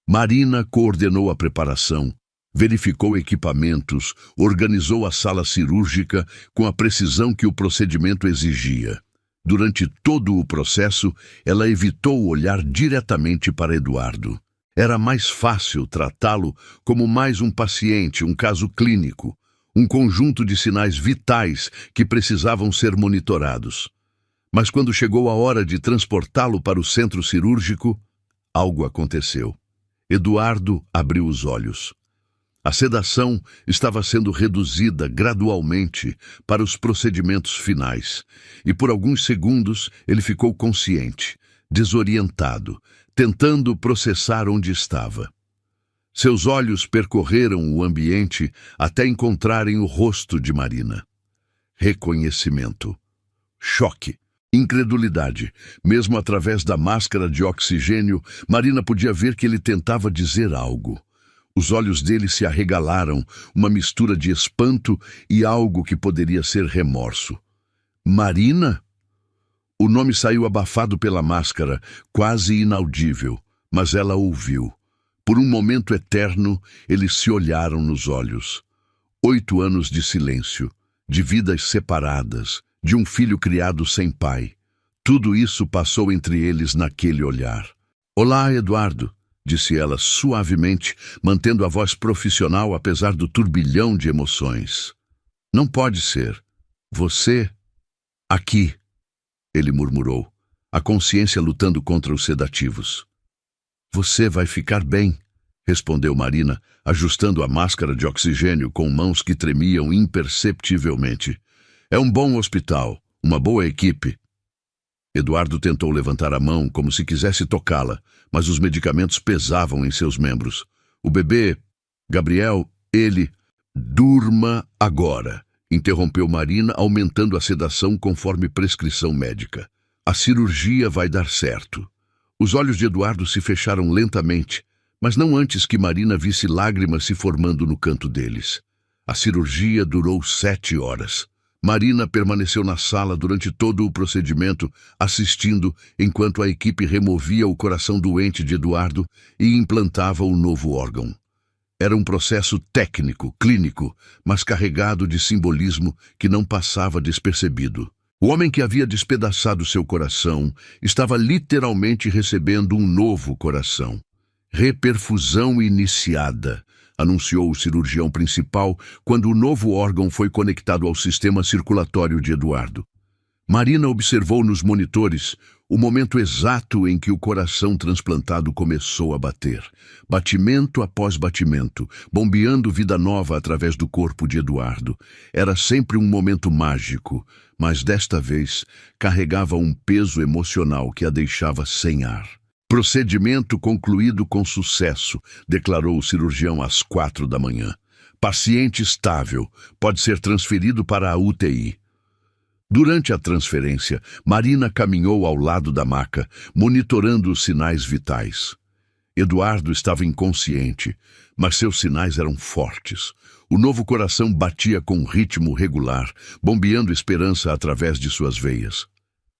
Marina coordenou a preparação, verificou equipamentos, organizou a sala cirúrgica com a precisão que o procedimento exigia. Durante todo o processo, ela evitou olhar diretamente para Eduardo. Era mais fácil tratá-lo como mais um paciente, um caso clínico, um conjunto de sinais vitais que precisavam ser monitorados. Mas quando chegou a hora de transportá-lo para o centro cirúrgico, algo aconteceu. Eduardo abriu os olhos. A sedação estava sendo reduzida gradualmente para os procedimentos finais, e por alguns segundos ele ficou consciente, desorientado, tentando processar onde estava. Seus olhos percorreram o ambiente até encontrarem o rosto de Marina. Reconhecimento. Choque. Incredulidade. Mesmo através da máscara de oxigênio, Marina podia ver que ele tentava dizer algo. Os olhos dele se arregalaram, uma mistura de espanto e algo que poderia ser remorso. Marina? O nome saiu abafado pela máscara, quase inaudível, mas ela ouviu. Por um momento eterno, eles se olharam nos olhos. 8 anos de silêncio, de vidas separadas, de um filho criado sem pai. Tudo isso passou entre eles naquele olhar. Olá, Eduardo, disse ela suavemente, mantendo a voz profissional apesar do turbilhão de emoções. Não pode ser. Você... Aqui, ele murmurou, a consciência lutando contra os sedativos. Você vai ficar bem, respondeu Marina, ajustando a máscara de oxigênio com mãos que tremiam imperceptivelmente. É um bom hospital, uma boa equipe. Eduardo tentou levantar a mão como se quisesse tocá-la, mas os medicamentos pesavam em seus membros. O bebê, Gabriel, ele... Durma agora, interrompeu Marina, aumentando a sedação conforme prescrição médica. A cirurgia vai dar certo. Os olhos de Eduardo se fecharam lentamente, mas não antes que Marina visse lágrimas se formando no canto deles. A cirurgia durou 7 horas. Marina permaneceu na sala durante todo o procedimento, assistindo enquanto a equipe removia o coração doente de Eduardo e implantava o novo órgão. Era um processo técnico, clínico, mas carregado de simbolismo que não passava despercebido. O homem que havia despedaçado seu coração estava literalmente recebendo um novo coração. Reperfusão iniciada, anunciou o cirurgião principal quando o novo órgão foi conectado ao sistema circulatório de Eduardo. Marina observou nos monitores o momento exato em que o coração transplantado começou a bater. Batimento após batimento, bombeando vida nova através do corpo de Eduardo. Era sempre um momento mágico, mas desta vez carregava um peso emocional que a deixava sem ar. Procedimento concluído com sucesso, declarou o cirurgião às 4 da manhã. Paciente estável, pode ser transferido para a UTI. Durante a transferência, Marina caminhou ao lado da maca, monitorando os sinais vitais. Eduardo estava inconsciente, mas seus sinais eram fortes. O novo coração batia com um ritmo regular, bombeando esperança através de suas veias.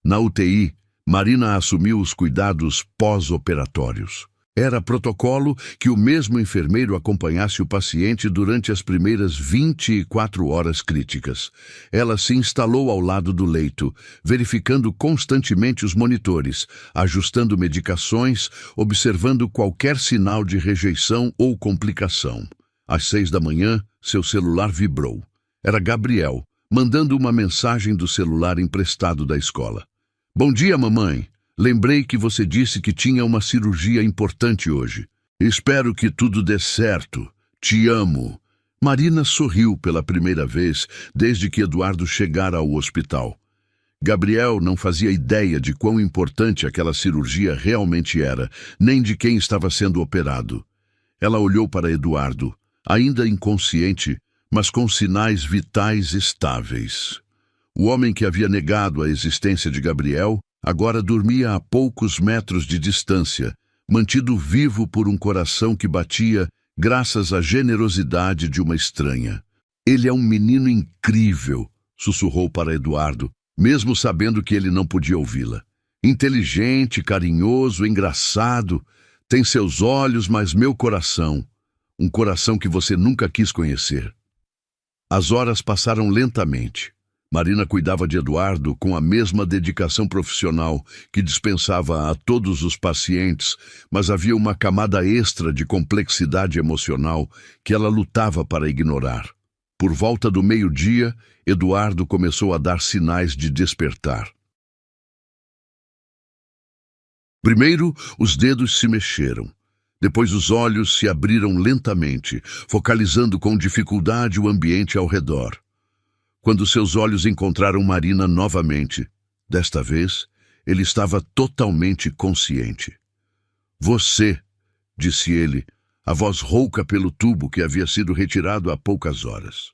Na UTI, Marina assumiu os cuidados pós-operatórios. Era protocolo que o mesmo enfermeiro acompanhasse o paciente durante as primeiras 24 horas críticas. Ela se instalou ao lado do leito, verificando constantemente os monitores, ajustando medicações, observando qualquer sinal de rejeição ou complicação. Às 6 da manhã, seu celular vibrou. Era Gabriel, mandando uma mensagem do celular emprestado da escola. Bom dia, mamãe. Lembrei que você disse que tinha uma cirurgia importante hoje. Espero que tudo dê certo. Te amo. Marina sorriu pela primeira vez desde que Eduardo chegara ao hospital. Gabriel não fazia ideia de quão importante aquela cirurgia realmente era, nem de quem estava sendo operado. Ela olhou para Eduardo, ainda inconsciente, mas com sinais vitais estáveis. O homem que havia negado a existência de Gabriel agora dormia a poucos metros de distância, mantido vivo por um coração que batia graças à generosidade de uma estranha. Ele é um menino incrível, sussurrou para Eduardo, mesmo sabendo que ele não podia ouvi-la. Inteligente, carinhoso, engraçado, tem seus olhos, mas meu coração, um coração que você nunca quis conhecer. As horas passaram lentamente. Marina cuidava de Eduardo com a mesma dedicação profissional que dispensava a todos os pacientes, mas havia uma camada extra de complexidade emocional que ela lutava para ignorar. Por volta do meio-dia, Eduardo começou a dar sinais de despertar. Primeiro, os dedos se mexeram. Depois os olhos se abriram lentamente, focalizando com dificuldade o ambiente ao redor. Quando seus olhos encontraram Marina novamente, desta vez, ele estava totalmente consciente. Você, disse ele, a voz rouca pelo tubo que havia sido retirado há poucas horas.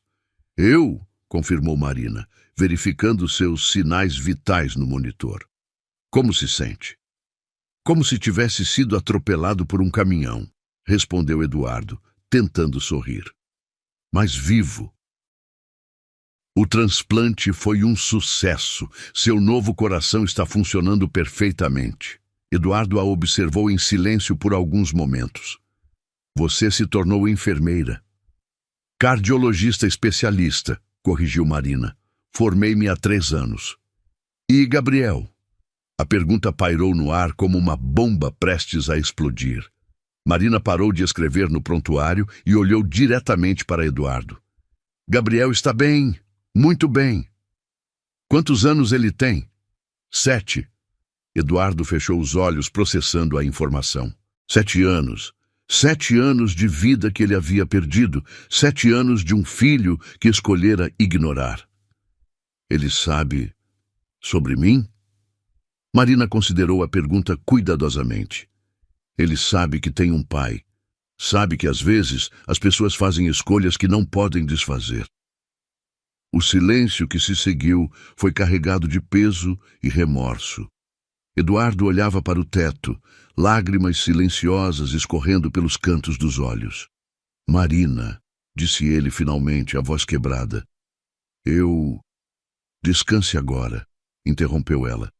Eu, confirmou Marina, verificando seus sinais vitais no monitor. Como se sente? Como se tivesse sido atropelado por um caminhão, respondeu Eduardo, tentando sorrir. Mas vivo. O transplante foi um sucesso. Seu novo coração está funcionando perfeitamente. Eduardo a observou em silêncio por alguns momentos. Você se tornou enfermeira. Cardiologista especialista, corrigiu Marina. Formei-me há 3 anos. E Gabriel? A pergunta pairou no ar como uma bomba prestes a explodir. Marina parou de escrever no prontuário e olhou diretamente para Eduardo. Gabriel está bem, muito bem. Quantos anos ele tem? 7. Eduardo fechou os olhos processando a informação. 7 anos. 7 anos de vida que ele havia perdido. 7 anos de um filho que escolhera ignorar. Ele sabe sobre mim? Marina considerou a pergunta cuidadosamente. Ele sabe que tem um pai. Sabe que às vezes as pessoas fazem escolhas que não podem desfazer. O silêncio que se seguiu foi carregado de peso e remorso. Eduardo olhava para o teto, lágrimas silenciosas escorrendo pelos cantos dos olhos. Marina, disse ele finalmente, a voz quebrada. Descanse agora, interrompeu ela.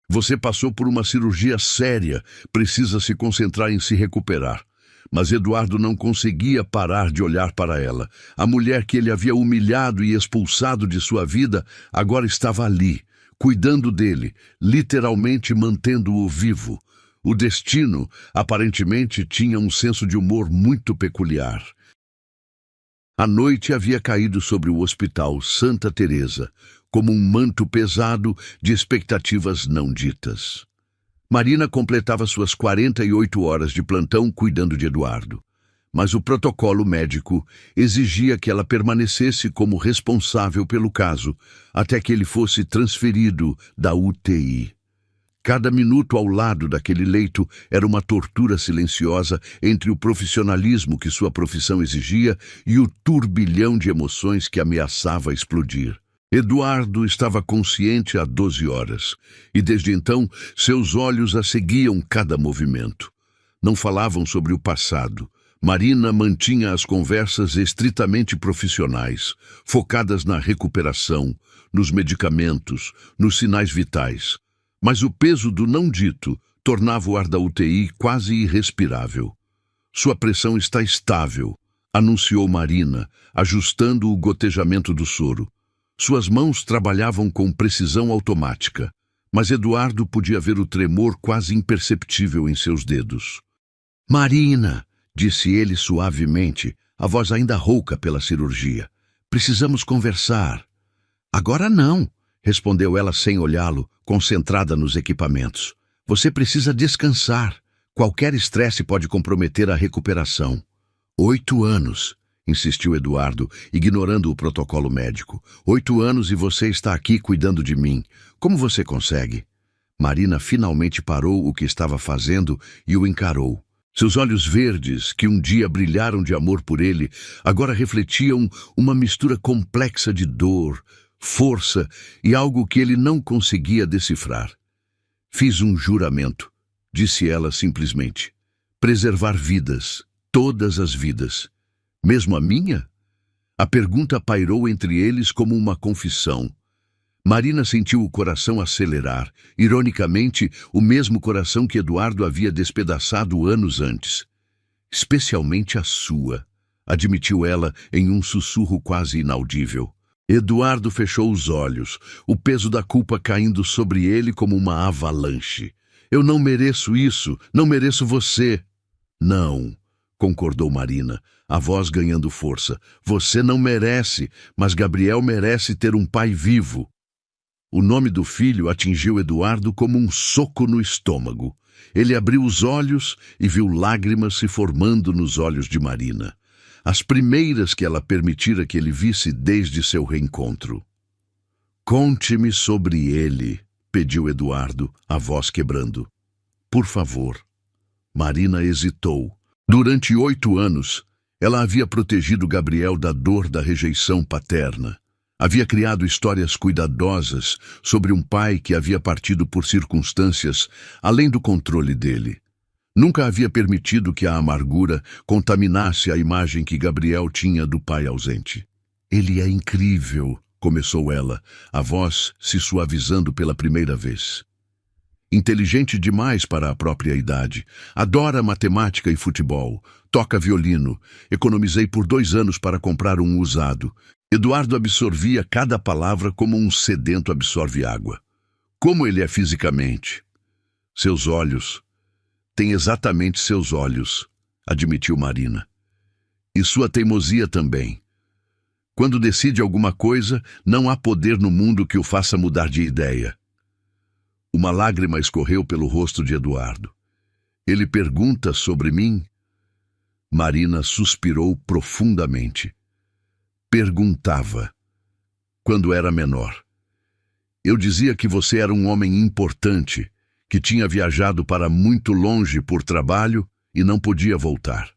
Você passou por uma cirurgia séria, precisa se concentrar em se recuperar. Mas Eduardo não conseguia parar de olhar para ela. A mulher que ele havia humilhado e expulsado de sua vida agora estava ali, cuidando dele, literalmente mantendo-o vivo. O destino, aparentemente, tinha um senso de humor muito peculiar. A noite havia caído sobre o Hospital Santa Teresa, como um manto pesado de expectativas não ditas. Marina completava suas 48 horas de plantão cuidando de Eduardo, mas o protocolo médico exigia que ela permanecesse como responsável pelo caso até que ele fosse transferido da UTI. Cada minuto ao lado daquele leito era uma tortura silenciosa entre o profissionalismo que sua profissão exigia e o turbilhão de emoções que ameaçava explodir. Eduardo estava consciente há 12 horas, e desde então seus olhos a seguiam cada movimento. Não falavam sobre o passado. Marina mantinha as conversas estritamente profissionais, focadas na recuperação, nos medicamentos, nos sinais vitais. Mas o peso do não dito tornava o ar da UTI quase irrespirável. Sua pressão está estável, anunciou Marina, ajustando o gotejamento do soro. Suas mãos trabalhavam com precisão automática, mas Eduardo podia ver o tremor quase imperceptível em seus dedos. Marina, disse ele suavemente, a voz ainda rouca pela cirurgia. Precisamos conversar. Agora não, respondeu ela sem olhá-lo, concentrada nos equipamentos. Você precisa descansar. Qualquer estresse pode comprometer a recuperação. 8 anos, insistiu Eduardo, ignorando o protocolo médico. 8 anos e você está aqui cuidando de mim. Como você consegue? Marina finalmente parou o que estava fazendo e o encarou. Seus olhos verdes, que um dia brilharam de amor por ele, agora refletiam uma mistura complexa de dor, força e algo que ele não conseguia decifrar. Fiz um juramento, disse ela simplesmente. Preservar vidas, todas as vidas. Mesmo a minha? A pergunta pairou entre eles como uma confissão. Marina sentiu o coração acelerar, ironicamente, o mesmo coração que Eduardo havia despedaçado anos antes. Especialmente a sua, admitiu ela em um sussurro quase inaudível. Eduardo fechou os olhos, o peso da culpa caindo sobre ele como uma avalanche. Eu não mereço isso, não mereço você. Não, concordou Marina, a voz ganhando força. Você não merece, mas Gabriel merece ter um pai vivo. O nome do filho atingiu Eduardo como um soco no estômago. Ele abriu os olhos e viu lágrimas se formando nos olhos de Marina. As primeiras que ela permitira que ele visse desde seu reencontro. Conte-me sobre ele, pediu Eduardo, a voz quebrando. Por favor. Marina hesitou. Durante 8 anos, ela havia protegido Gabriel da dor da rejeição paterna. Havia criado histórias cuidadosas sobre um pai que havia partido por circunstâncias além do controle dele. Nunca havia permitido que a amargura contaminasse a imagem que Gabriel tinha do pai ausente. Ele é incrível, começou ela, a voz se suavizando pela primeira vez. Inteligente demais para a própria idade. Adora matemática e futebol. Toca violino. Economizei por 2 anos para comprar um usado. Eduardo absorvia cada palavra como um sedento absorve água. Como ele é fisicamente? Seus olhos. Tem exatamente seus olhos, admitiu Marina. E sua teimosia também. Quando decide alguma coisa, não há poder no mundo que o faça mudar de ideia. Uma lágrima escorreu pelo rosto de Eduardo. Ele pergunta sobre mim? Marina suspirou profundamente. Perguntava. Quando era menor. Eu dizia que você era um homem importante, que tinha viajado para muito longe por trabalho e não podia voltar.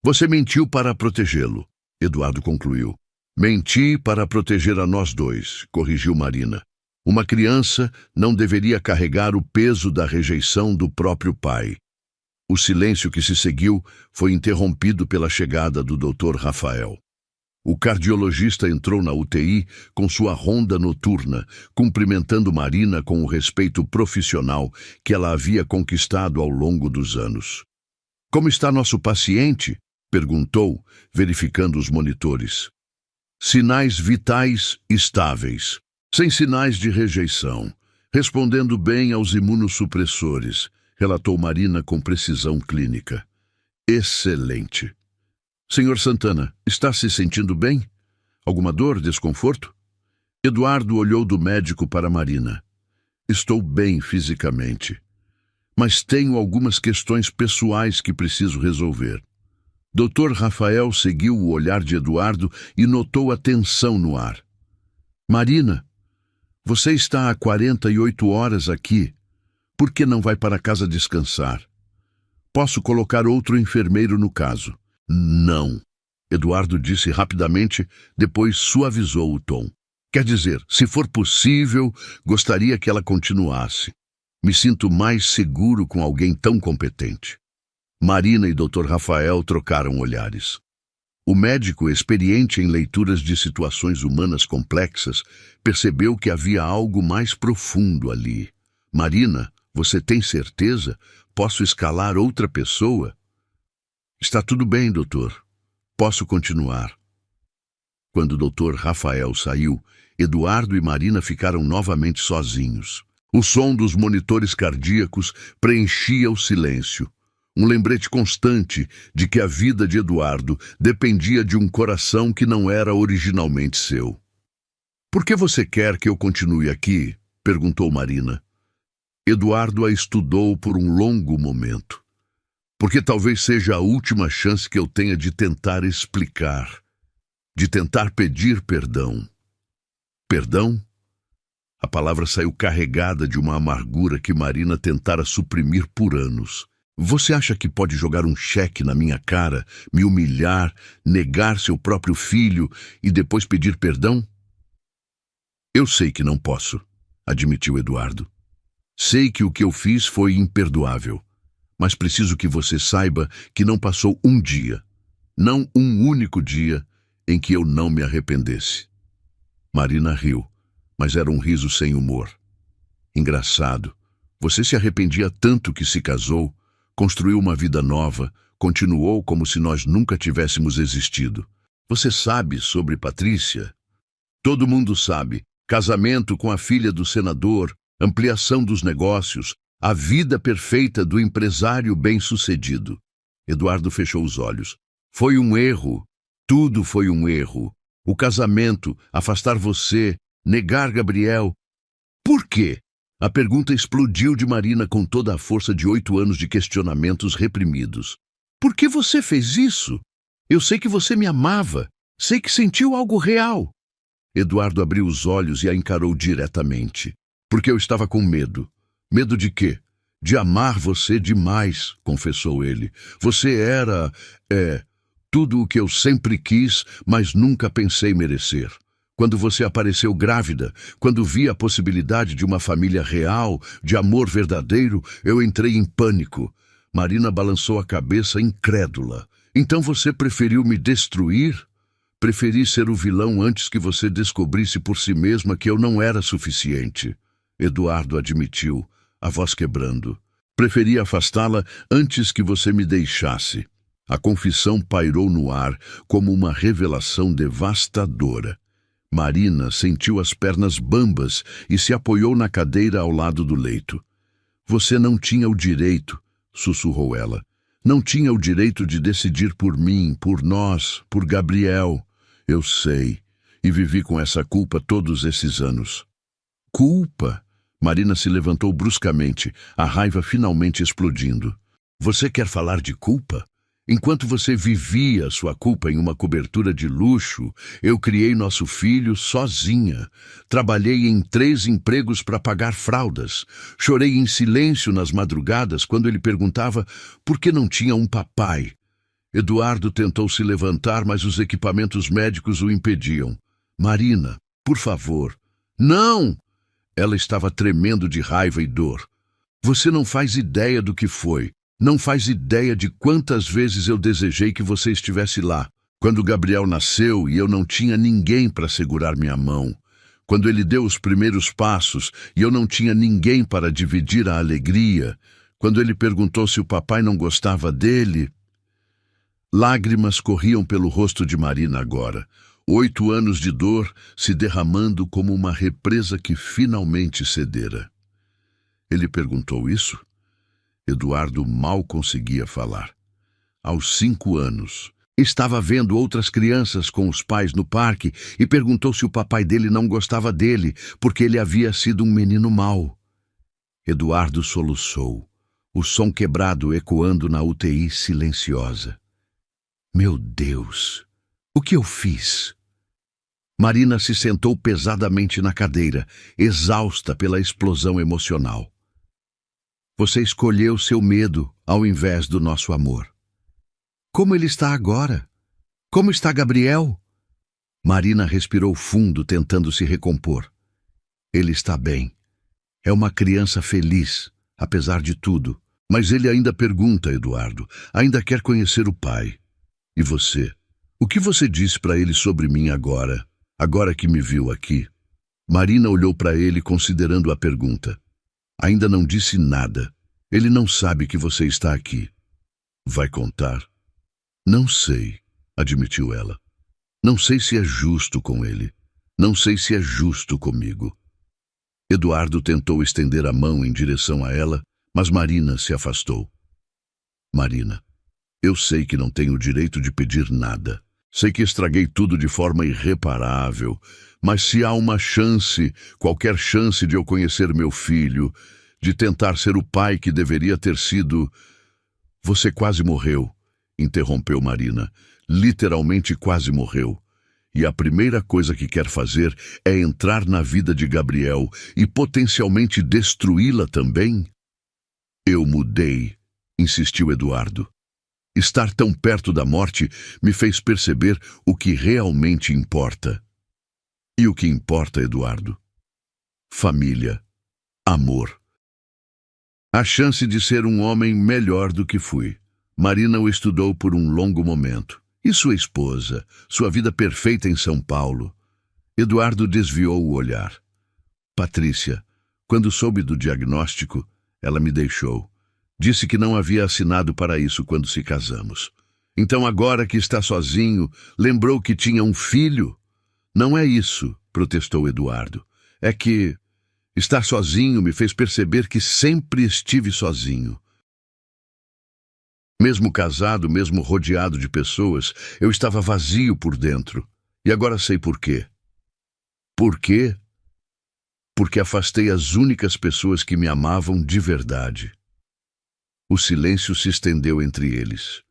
Você mentiu para protegê-lo, Eduardo concluiu. Menti para proteger a nós dois, corrigiu Marina. Uma criança não deveria carregar o peso da rejeição do próprio pai. O silêncio que se seguiu foi interrompido pela chegada do Dr. Rafael. O cardiologista entrou na UTI com sua ronda noturna, cumprimentando Marina com o respeito profissional que ela havia conquistado ao longo dos anos. Como está nosso paciente? Perguntou, verificando os monitores. Sinais vitais estáveis, sem sinais de rejeição, respondendo bem aos imunossupressores, relatou Marina com precisão clínica. Excelente. Senhor Santana, está se sentindo bem? Alguma dor, desconforto? Eduardo olhou do médico para Marina. Estou bem fisicamente, mas tenho algumas questões pessoais que preciso resolver. Dr. Rafael seguiu o olhar de Eduardo e notou a tensão no ar. Marina, você está há 48 horas aqui. Por que não vai para casa descansar? Posso colocar outro enfermeiro no caso. Não, Eduardo disse rapidamente, depois suavizou o tom. Quer dizer, se for possível, gostaria que ela continuasse. Me sinto mais seguro com alguém tão competente. Marina e Dr. Rafael trocaram olhares. O médico, experiente em leituras de situações humanas complexas, percebeu que havia algo mais profundo ali. Marina, você tem certeza? Posso escalar outra pessoa? Está tudo bem, doutor. Posso continuar. Quando o Dr. Rafael saiu, Eduardo e Marina ficaram novamente sozinhos. O som dos monitores cardíacos preenchia o silêncio. Um lembrete constante de que a vida de Eduardo dependia de um coração que não era originalmente seu. Por que você quer que eu continue aqui? Perguntou Marina. Eduardo a estudou por um longo momento, porque talvez seja a última chance que eu tenha de tentar explicar, de tentar pedir perdão. Perdão? A palavra saiu carregada de uma amargura que Marina tentara suprimir por anos. Você acha que pode jogar um cheque na minha cara, me humilhar, negar seu próprio filho e depois pedir perdão? Eu sei que não posso, admitiu Eduardo. Sei que o que eu fiz foi imperdoável, mas preciso que você saiba que não passou um dia, não um único dia, em que eu não me arrependesse. Marina riu, mas era um riso sem humor. Engraçado, você se arrependia tanto que se casou, construiu uma vida nova, continuou como se nós nunca tivéssemos existido. Você sabe sobre Patrícia? Todo mundo sabe. Casamento com a filha do senador, ampliação dos negócios, a vida perfeita do empresário bem-sucedido. Eduardo fechou os olhos. Foi um erro. Tudo foi um erro. O casamento, afastar você, negar Gabriel. Por quê? A pergunta explodiu de Marina com toda a força de 8 anos de questionamentos reprimidos. Por que você fez isso? Eu sei que você me amava. Sei que sentiu algo real. Eduardo abriu os olhos e a encarou diretamente. Porque eu estava com medo. Medo de quê? De amar você demais, confessou ele. Você era, tudo o que eu sempre quis, mas nunca pensei merecer. Quando você apareceu grávida, quando vi a possibilidade de uma família real, de amor verdadeiro, eu entrei em pânico. Marina balançou a cabeça incrédula. Então você preferiu me destruir? Preferi ser o vilão antes que você descobrisse por si mesma que eu não era suficiente. Eduardo admitiu, a voz quebrando. Preferi afastá-la antes que você me deixasse. A confissão pairou no ar como uma revelação devastadora. Marina sentiu as pernas bambas e se apoiou na cadeira ao lado do leito. Você não tinha o direito, sussurrou ela. Não tinha o direito de decidir por mim, por nós, por Gabriel. Eu sei, e vivi com essa culpa todos esses anos. Culpa? Marina se levantou bruscamente, a raiva finalmente explodindo. Você quer falar de culpa? Enquanto você vivia sua culpa em uma cobertura de luxo, eu criei nosso filho sozinha. Trabalhei em 3 empregos para pagar fraldas. Chorei em silêncio nas madrugadas quando ele perguntava por que não tinha um papai. Eduardo tentou se levantar, mas os equipamentos médicos o impediam. Marina, por favor. Não! Ela estava tremendo de raiva e dor. Você não faz ideia do que foi. Não faz ideia de quantas vezes eu desejei que você estivesse lá. Quando Gabriel nasceu e eu não tinha ninguém para segurar minha mão. Quando ele deu os primeiros passos e eu não tinha ninguém para dividir a alegria. Quando ele perguntou se o papai não gostava dele. Lágrimas corriam pelo rosto de Marina agora. 8 anos de dor se derramando como uma represa que finalmente cedera. Ele perguntou isso? Eduardo mal conseguia falar. Aos 5 anos, estava vendo outras crianças com os pais no parque e perguntou se o papai dele não gostava dele, porque ele havia sido um menino mau. Eduardo soluçou, o som quebrado ecoando na UTI silenciosa. Meu Deus, o que eu fiz? Marina se sentou pesadamente na cadeira, exausta pela explosão emocional. Você escolheu seu medo ao invés do nosso amor. Como ele está agora? Como está Gabriel? Marina respirou fundo, tentando se recompor. Ele está bem. É uma criança feliz, apesar de tudo. Mas ele ainda pergunta, Eduardo. Ainda quer conhecer o pai. E você? O que você disse para ele sobre mim agora? Agora que me viu aqui? Marina olhou para ele considerando a pergunta. Ainda não disse nada. Ele não sabe que você está aqui. Vai contar? Não sei, admitiu ela. Não sei se é justo com ele. Não sei se é justo comigo. Eduardo tentou estender a mão em direção a ela, mas Marina se afastou. Marina, eu sei que não tenho o direito de pedir nada. Sei que estraguei tudo de forma irreparável, mas se há uma chance, qualquer chance de eu conhecer meu filho, de tentar ser o pai que deveria ter sido. Você quase morreu, interrompeu Marina. Literalmente quase morreu. E a primeira coisa que quer fazer é entrar na vida de Gabriel e potencialmente destruí-la também? Eu mudei, insistiu Eduardo. Estar tão perto da morte me fez perceber o que realmente importa. E o que importa, Eduardo? Família. Amor. A chance de ser um homem melhor do que fui. Marina o estudou por um longo momento. E sua esposa, sua vida perfeita em São Paulo? Eduardo desviou o olhar. Patrícia, quando soube do diagnóstico, ela me deixou. Disse que não havia assinado para isso quando se casamos. Então agora que está sozinho, lembrou que tinha um filho? Não é isso, protestou Eduardo. É que estar sozinho me fez perceber que sempre estive sozinho. Mesmo casado, mesmo rodeado de pessoas, eu estava vazio por dentro. E agora sei por quê. Por quê? Porque afastei as únicas pessoas que me amavam de verdade. O silêncio se estendeu entre eles.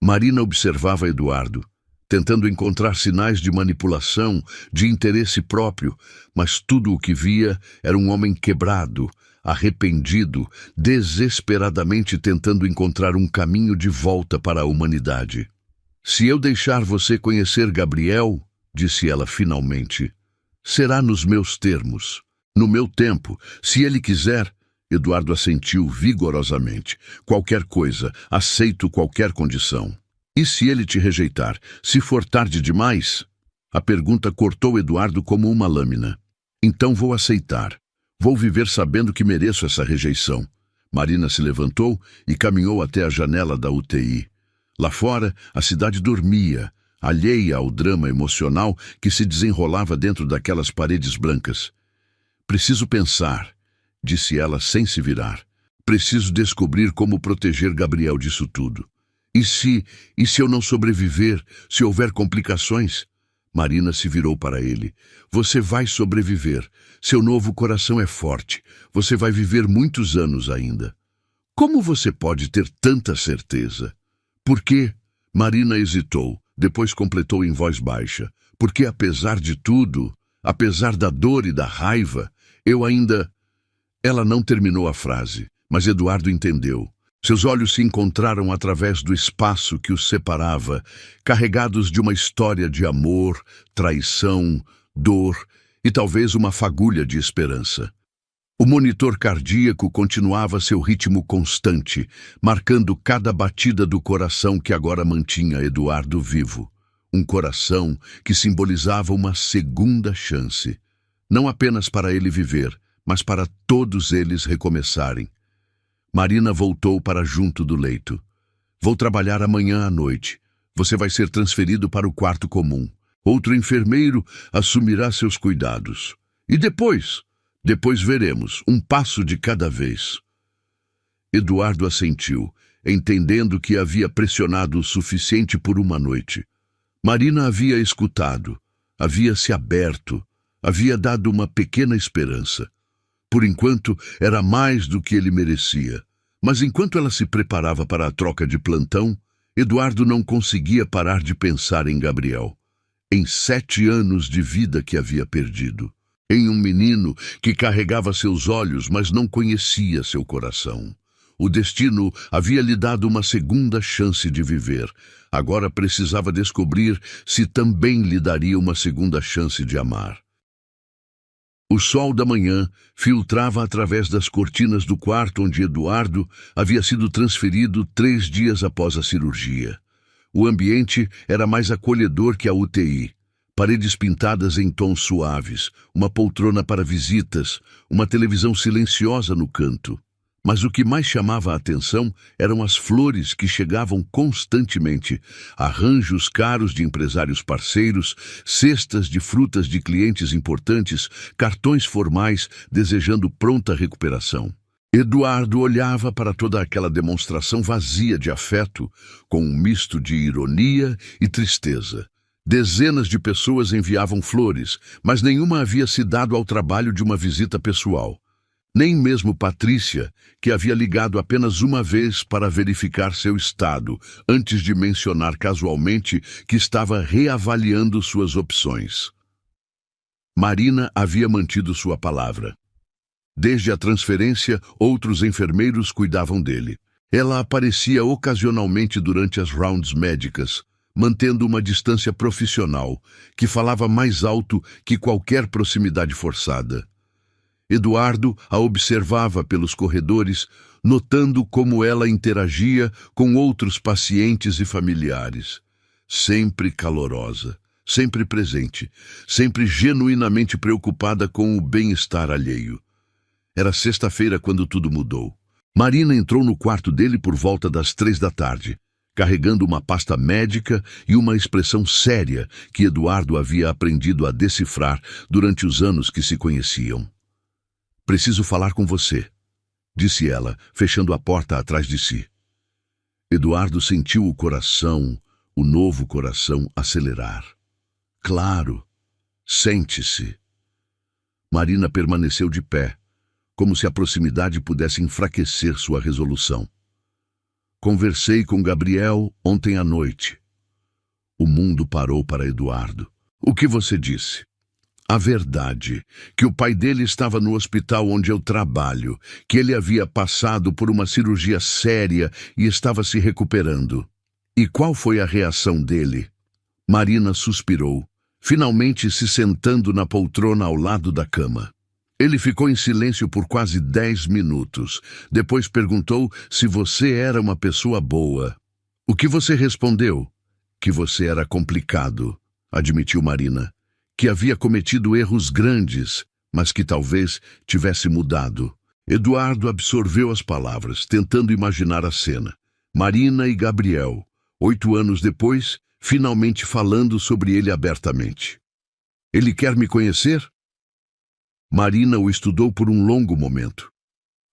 Marina observava Eduardo, tentando encontrar sinais de manipulação, de interesse próprio, mas tudo o que via era um homem quebrado, arrependido, desesperadamente tentando encontrar um caminho de volta para a humanidade. Se eu deixar você conhecer Gabriel, disse ela finalmente, será nos meus termos, no meu tempo, se ele quiser. Eduardo assentiu vigorosamente. Qualquer coisa, aceito qualquer condição. E se ele te rejeitar, se for tarde demais? A pergunta cortou Eduardo como uma lâmina. Então vou aceitar. Vou viver sabendo que mereço essa rejeição. Marina se levantou e caminhou até a janela da UTI. Lá fora, a cidade dormia, alheia ao drama emocional que se desenrolava dentro daquelas paredes brancas. Preciso pensar, disse ela sem se virar. Preciso descobrir como proteger Gabriel disso tudo. E se eu não sobreviver, se houver complicações? Marina se virou para ele. Você vai sobreviver. Seu novo coração é forte. Você vai viver muitos anos ainda. Como você pode ter tanta certeza? Por quê? Marina hesitou, depois completou em voz baixa. Porque apesar de tudo, apesar da dor e da raiva, eu ainda... Ela não terminou a frase, mas Eduardo entendeu. Seus olhos se encontraram através do espaço que os separava, carregados de uma história de amor, traição, dor e talvez uma fagulha de esperança. O monitor cardíaco continuava seu ritmo constante, marcando cada batida do coração que agora mantinha Eduardo vivo. Um coração que simbolizava uma segunda chance, não apenas para ele viver, mas para todos eles recomeçarem. Marina voltou para junto do leito. Vou trabalhar amanhã à noite. Você vai ser transferido para o quarto comum. Outro enfermeiro assumirá seus cuidados. E depois? Depois veremos, um passo de cada vez. Eduardo assentiu, entendendo que havia pressionado o suficiente por uma noite. Marina havia escutado, havia se aberto, havia dado uma pequena esperança. Por enquanto, era mais do que ele merecia. Mas enquanto ela se preparava para a troca de plantão, Eduardo não conseguia parar de pensar em Gabriel. Em 7 anos de vida que havia perdido. Em um menino que carregava seus olhos, mas não conhecia seu coração. O destino havia lhe dado uma segunda chance de viver. Agora precisava descobrir se também lhe daria uma segunda chance de amar. O sol da manhã filtrava através das cortinas do quarto onde Eduardo havia sido transferido 3 dias após a cirurgia. O ambiente era mais acolhedor que a UTI. Paredes pintadas em tons suaves, uma poltrona para visitas, uma televisão silenciosa no canto. Mas o que mais chamava a atenção eram as flores que chegavam constantemente, arranjos caros de empresários parceiros, cestas de frutas de clientes importantes, cartões formais desejando pronta recuperação. Eduardo olhava para toda aquela demonstração vazia de afeto, com um misto de ironia e tristeza. Dezenas de pessoas enviavam flores, mas nenhuma havia se dado ao trabalho de uma visita pessoal. Nem mesmo Patrícia, que havia ligado apenas uma vez para verificar seu estado, antes de mencionar casualmente que estava reavaliando suas opções. Marina havia mantido sua palavra. Desde a transferência, outros enfermeiros cuidavam dele. Ela aparecia ocasionalmente durante as rounds médicas, mantendo uma distância profissional, que falava mais alto que qualquer proximidade forçada. Eduardo a observava pelos corredores, notando como ela interagia com outros pacientes e familiares. Sempre calorosa, sempre presente, sempre genuinamente preocupada com o bem-estar alheio. Era sexta-feira quando tudo mudou. Marina entrou no quarto dele por volta das 3 da tarde, carregando uma pasta médica e uma expressão séria que Eduardo havia aprendido a decifrar durante os anos que se conheciam. "Preciso falar com você", disse ela, fechando a porta atrás de si. Eduardo sentiu o novo coração, acelerar. "Claro, sente-se." Marina permaneceu de pé, como se a proximidade pudesse enfraquecer sua resolução. "Conversei com Gabriel ontem à noite." O mundo parou para Eduardo. "O que você disse?" "A verdade, que o pai dele estava no hospital onde eu trabalho, que ele havia passado por uma cirurgia séria e estava se recuperando." "E qual foi a reação dele?" Marina suspirou, finalmente se sentando na poltrona ao lado da cama. "Ele ficou em silêncio por quase 10 minutos. Depois perguntou se você era uma pessoa boa." "O que você respondeu?" "Que você era complicado", admitiu Marina. "Que havia cometido erros grandes, mas que talvez tivesse mudado." Eduardo absorveu as palavras, tentando imaginar a cena. Marina e Gabriel, 8 anos depois, finalmente falando sobre ele abertamente. "Ele quer me conhecer?" Marina o estudou por um longo momento.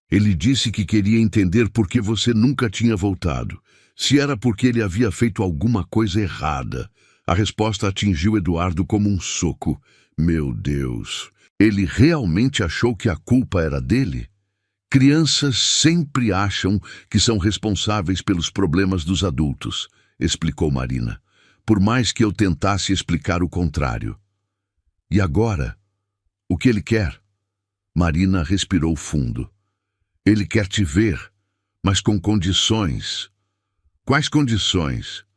"Ele disse que queria entender por que você nunca tinha voltado. Se era porque ele havia feito alguma coisa errada." A resposta atingiu Eduardo como um soco. Meu Deus! Ele realmente achou que a culpa era dele? "Crianças sempre acham que são responsáveis pelos problemas dos adultos", explicou Marina, por mais que eu tentasse explicar o contrário. "E agora? O que ele quer?" Marina respirou fundo. "Ele quer te ver, mas com condições." "Quais condições?"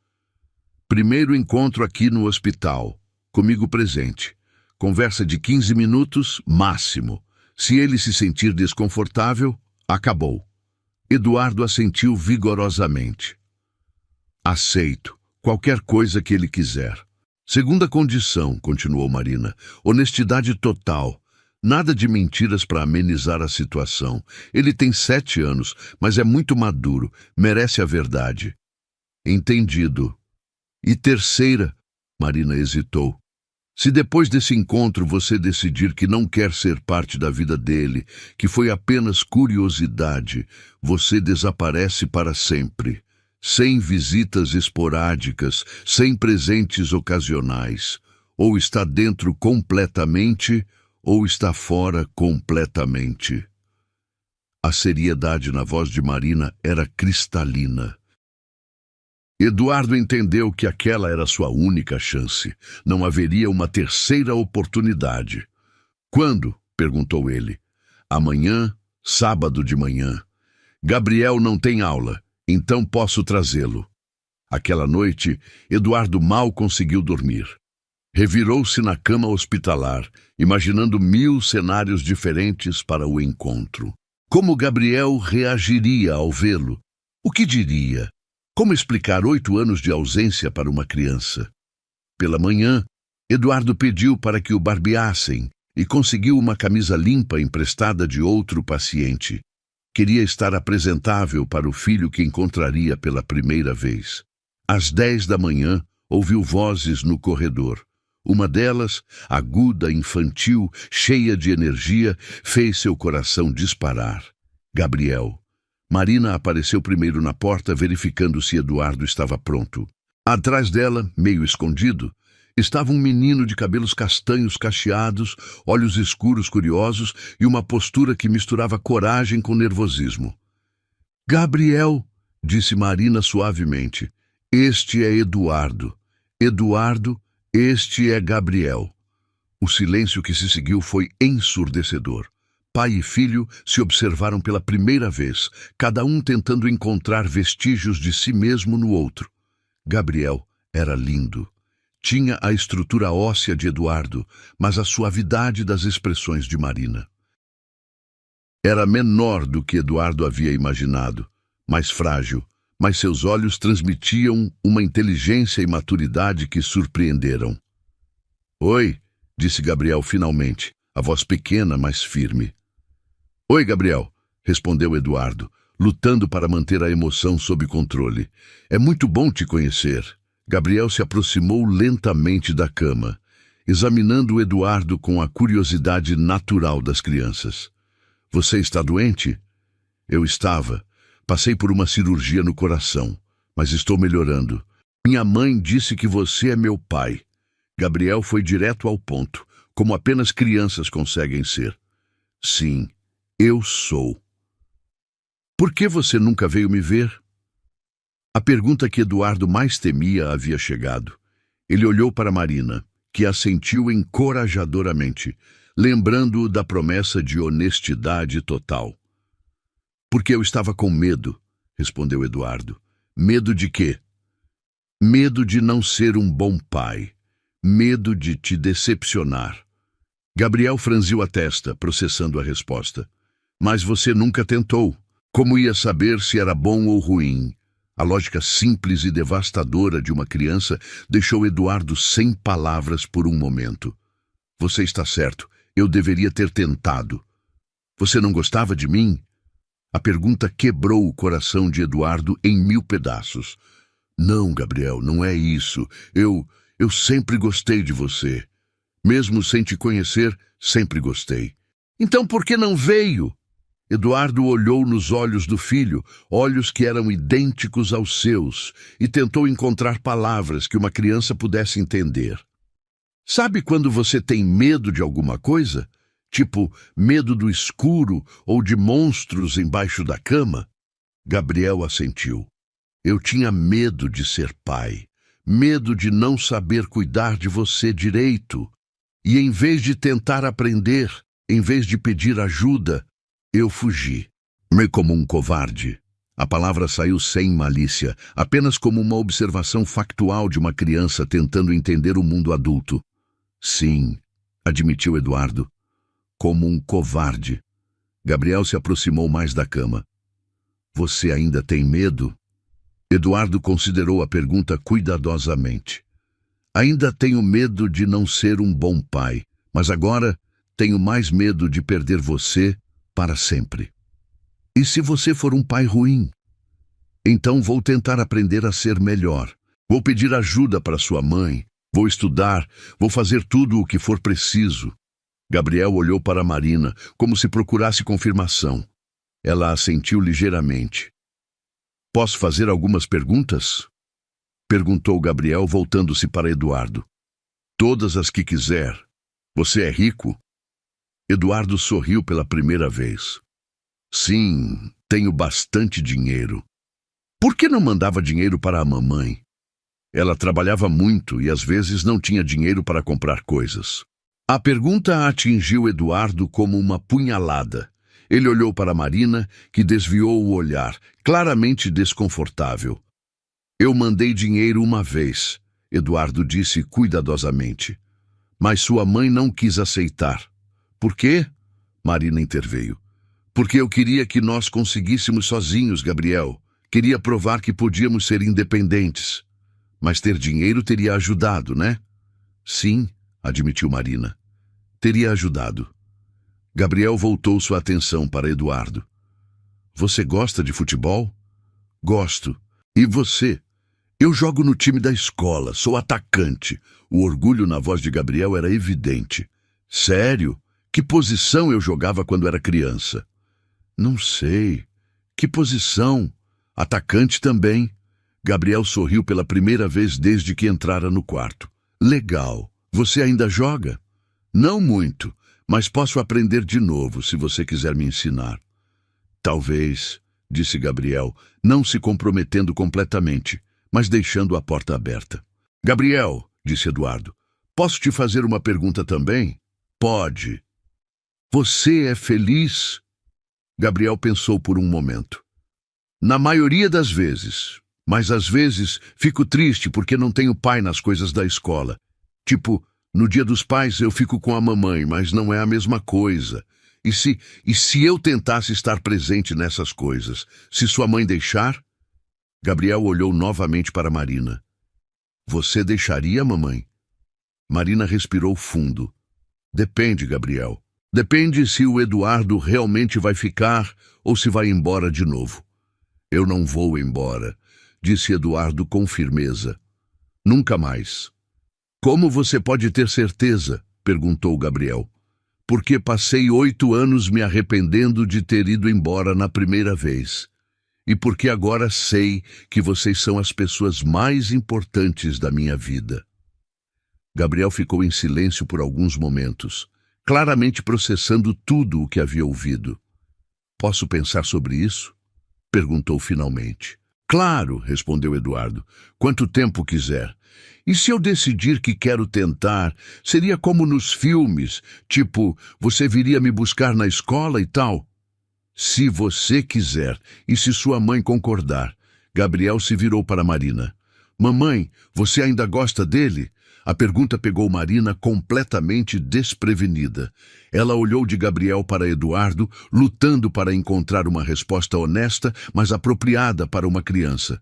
"Primeiro encontro aqui no hospital, comigo presente. Conversa de 15 minutos, máximo. Se ele se sentir desconfortável, acabou." Eduardo assentiu vigorosamente. "Aceito. Qualquer coisa que ele quiser." "Segunda condição", continuou Marina, "honestidade total. Nada de mentiras para amenizar a situação. Ele tem 7 anos, mas é muito maduro, merece a verdade." "Entendido." "E terceira", Marina hesitou, "se depois desse encontro você decidir que não quer ser parte da vida dele, que foi apenas curiosidade, você desaparece para sempre. Sem visitas esporádicas, sem presentes ocasionais. Ou está dentro completamente, ou está fora completamente." A seriedade na voz de Marina era cristalina. Eduardo entendeu que aquela era sua única chance. Não haveria uma terceira oportunidade. "Quando?" perguntou ele. "Amanhã, sábado de manhã. Gabriel não tem aula, então posso trazê-lo." Aquela noite, Eduardo mal conseguiu dormir. Revirou-se na cama hospitalar, imaginando 1000 cenários diferentes para o encontro. Como Gabriel reagiria ao vê-lo? O que diria? Como explicar 8 anos de ausência para uma criança? Pela manhã, Eduardo pediu para que o barbeassem e conseguiu uma camisa limpa emprestada de outro paciente. Queria estar apresentável para o filho que encontraria pela primeira vez. Às 10 da manhã, ouviu vozes no corredor. Uma delas, aguda, infantil, cheia de energia, fez seu coração disparar. Gabriel. Marina apareceu primeiro na porta, verificando se Eduardo estava pronto. Atrás dela, meio escondido, Estava um menino de cabelos castanhos cacheados, olhos escuros curiosos e uma postura que misturava coragem com nervosismo. Gabriel, disse Marina suavemente, este é Eduardo. Eduardo, este é Gabriel. O silêncio que se seguiu foi ensurdecedor. Pai e filho se observaram pela primeira vez, cada um tentando encontrar vestígios de si mesmo no outro. Gabriel era lindo. Tinha a estrutura óssea de Eduardo, mas a suavidade das expressões de Marina. Era menor do que Eduardo havia imaginado, mais frágil, mas seus olhos transmitiam uma inteligência e maturidade que surpreenderam. Oi, disse Gabriel finalmente, a voz pequena, mas firme. Oi, Gabriel, respondeu Eduardo, lutando para manter a emoção sob controle. É muito bom te conhecer. Gabriel se aproximou lentamente da cama, examinando Eduardo com a curiosidade natural das crianças. Você está doente? Eu estava. Passei por uma cirurgia no coração, mas estou melhorando. Minha mãe disse que você é meu pai. Gabriel foi direto ao ponto, como apenas crianças conseguem ser. Sim, eu sou. Por que você nunca veio me ver? A pergunta que Eduardo mais temia havia chegado. Ele olhou para Marina, que assentiu encorajadoramente, lembrando-o da promessa de honestidade total. Porque eu estava com medo, respondeu Eduardo. Medo de quê? Medo de não ser um bom pai. Medo de te decepcionar. Gabriel franziu a testa, processando a resposta. Mas você nunca tentou. Como ia saber se era bom ou ruim? A lógica simples e devastadora de uma criança deixou Eduardo sem palavras por um momento. Você está certo, eu deveria ter tentado. Você não gostava de mim? A pergunta quebrou o coração de Eduardo em 1000 pedaços. Não, Gabriel, não é isso. Eu sempre gostei de você. Mesmo sem te conhecer, sempre gostei. Então por que não veio? Eduardo olhou nos olhos do filho, olhos que eram idênticos aos seus, e tentou encontrar palavras que uma criança pudesse entender. Sabe quando você tem medo de alguma coisa? Tipo, medo do escuro ou de monstros embaixo da cama? Gabriel assentiu. Eu tinha medo de ser pai, medo de não saber cuidar de você direito. E em vez de tentar aprender, em vez de pedir ajuda, eu fugi. Me como um covarde. A palavra saiu sem malícia, apenas como uma observação factual de uma criança tentando entender o mundo adulto. Sim, admitiu Eduardo. Como um covarde. Gabriel se aproximou mais da cama. Você ainda tem medo? Eduardo considerou a pergunta cuidadosamente. Ainda tenho medo de não ser um bom pai, mas agora tenho mais medo de perder você para sempre. E se você for um pai ruim? Então vou tentar aprender a ser melhor. Vou pedir ajuda para sua mãe. Vou estudar. Vou fazer tudo o que for preciso. Gabriel olhou para Marina, como se procurasse confirmação. Ela assentiu ligeiramente. Posso fazer algumas perguntas? Perguntou Gabriel, voltando-se para Eduardo. Todas as que quiser. Você é rico? Eduardo sorriu pela primeira vez. Sim, tenho bastante dinheiro. Por que não mandava dinheiro para a mamãe? Ela trabalhava muito e às vezes não tinha dinheiro para comprar coisas. A pergunta atingiu Eduardo como uma punhalada. Ele olhou para Marina, que desviou o olhar, claramente desconfortável. Eu mandei dinheiro uma vez, Eduardo disse cuidadosamente. Mas sua mãe não quis aceitar. Por quê? Marina interveio. Porque eu queria que nós conseguíssemos sozinhos, Gabriel. Queria provar que podíamos ser independentes. Mas ter dinheiro teria ajudado, né? Sim, admitiu Marina. Teria ajudado. Gabriel voltou sua atenção para Eduardo. Você gosta de futebol? Gosto. E você? Eu jogo no time da escola, sou atacante. O orgulho na voz de Gabriel era evidente. Sério? Que posição eu jogava quando era criança? Não sei. Que posição? Atacante também. Gabriel sorriu pela primeira vez desde que entrara no quarto. Legal. Você ainda joga? Não muito, mas posso aprender de novo se você quiser me ensinar. Talvez, disse Gabriel, não se comprometendo completamente, mas deixando a porta aberta. Gabriel, disse Eduardo, posso te fazer uma pergunta também? Pode. Você é feliz? Gabriel pensou por um momento. Na maioria das vezes, mas às vezes fico triste porque não tenho pai nas coisas da escola. Tipo, no Dia dos Pais eu fico com a mamãe, mas não é a mesma coisa. E se eu tentasse estar presente nessas coisas, se sua mãe deixar? Gabriel olhou novamente para Marina. Você deixaria, mamãe? Marina respirou fundo. Depende, Gabriel. Depende se o Eduardo realmente vai ficar ou se vai embora de novo. Eu não vou embora, disse Eduardo com firmeza. Nunca mais. Como você pode ter certeza? Perguntou Gabriel. Porque passei 8 anos me arrependendo de ter ido embora na primeira vez. E porque agora sei que vocês são as pessoas mais importantes da minha vida. Gabriel ficou em silêncio por alguns momentos, claramente processando tudo o que havia ouvido. Posso pensar sobre isso? Perguntou finalmente. Claro, respondeu Eduardo, quanto tempo quiser. E se eu decidir que quero tentar, seria como nos filmes, tipo, você viria me buscar na escola e tal? Se você quiser, e se sua mãe concordar. Gabriel se virou para Marina. Mamãe, você ainda gosta dele? A pergunta pegou Marina completamente desprevenida. Ela olhou de Gabriel para Eduardo, lutando para encontrar uma resposta honesta, mas apropriada para uma criança.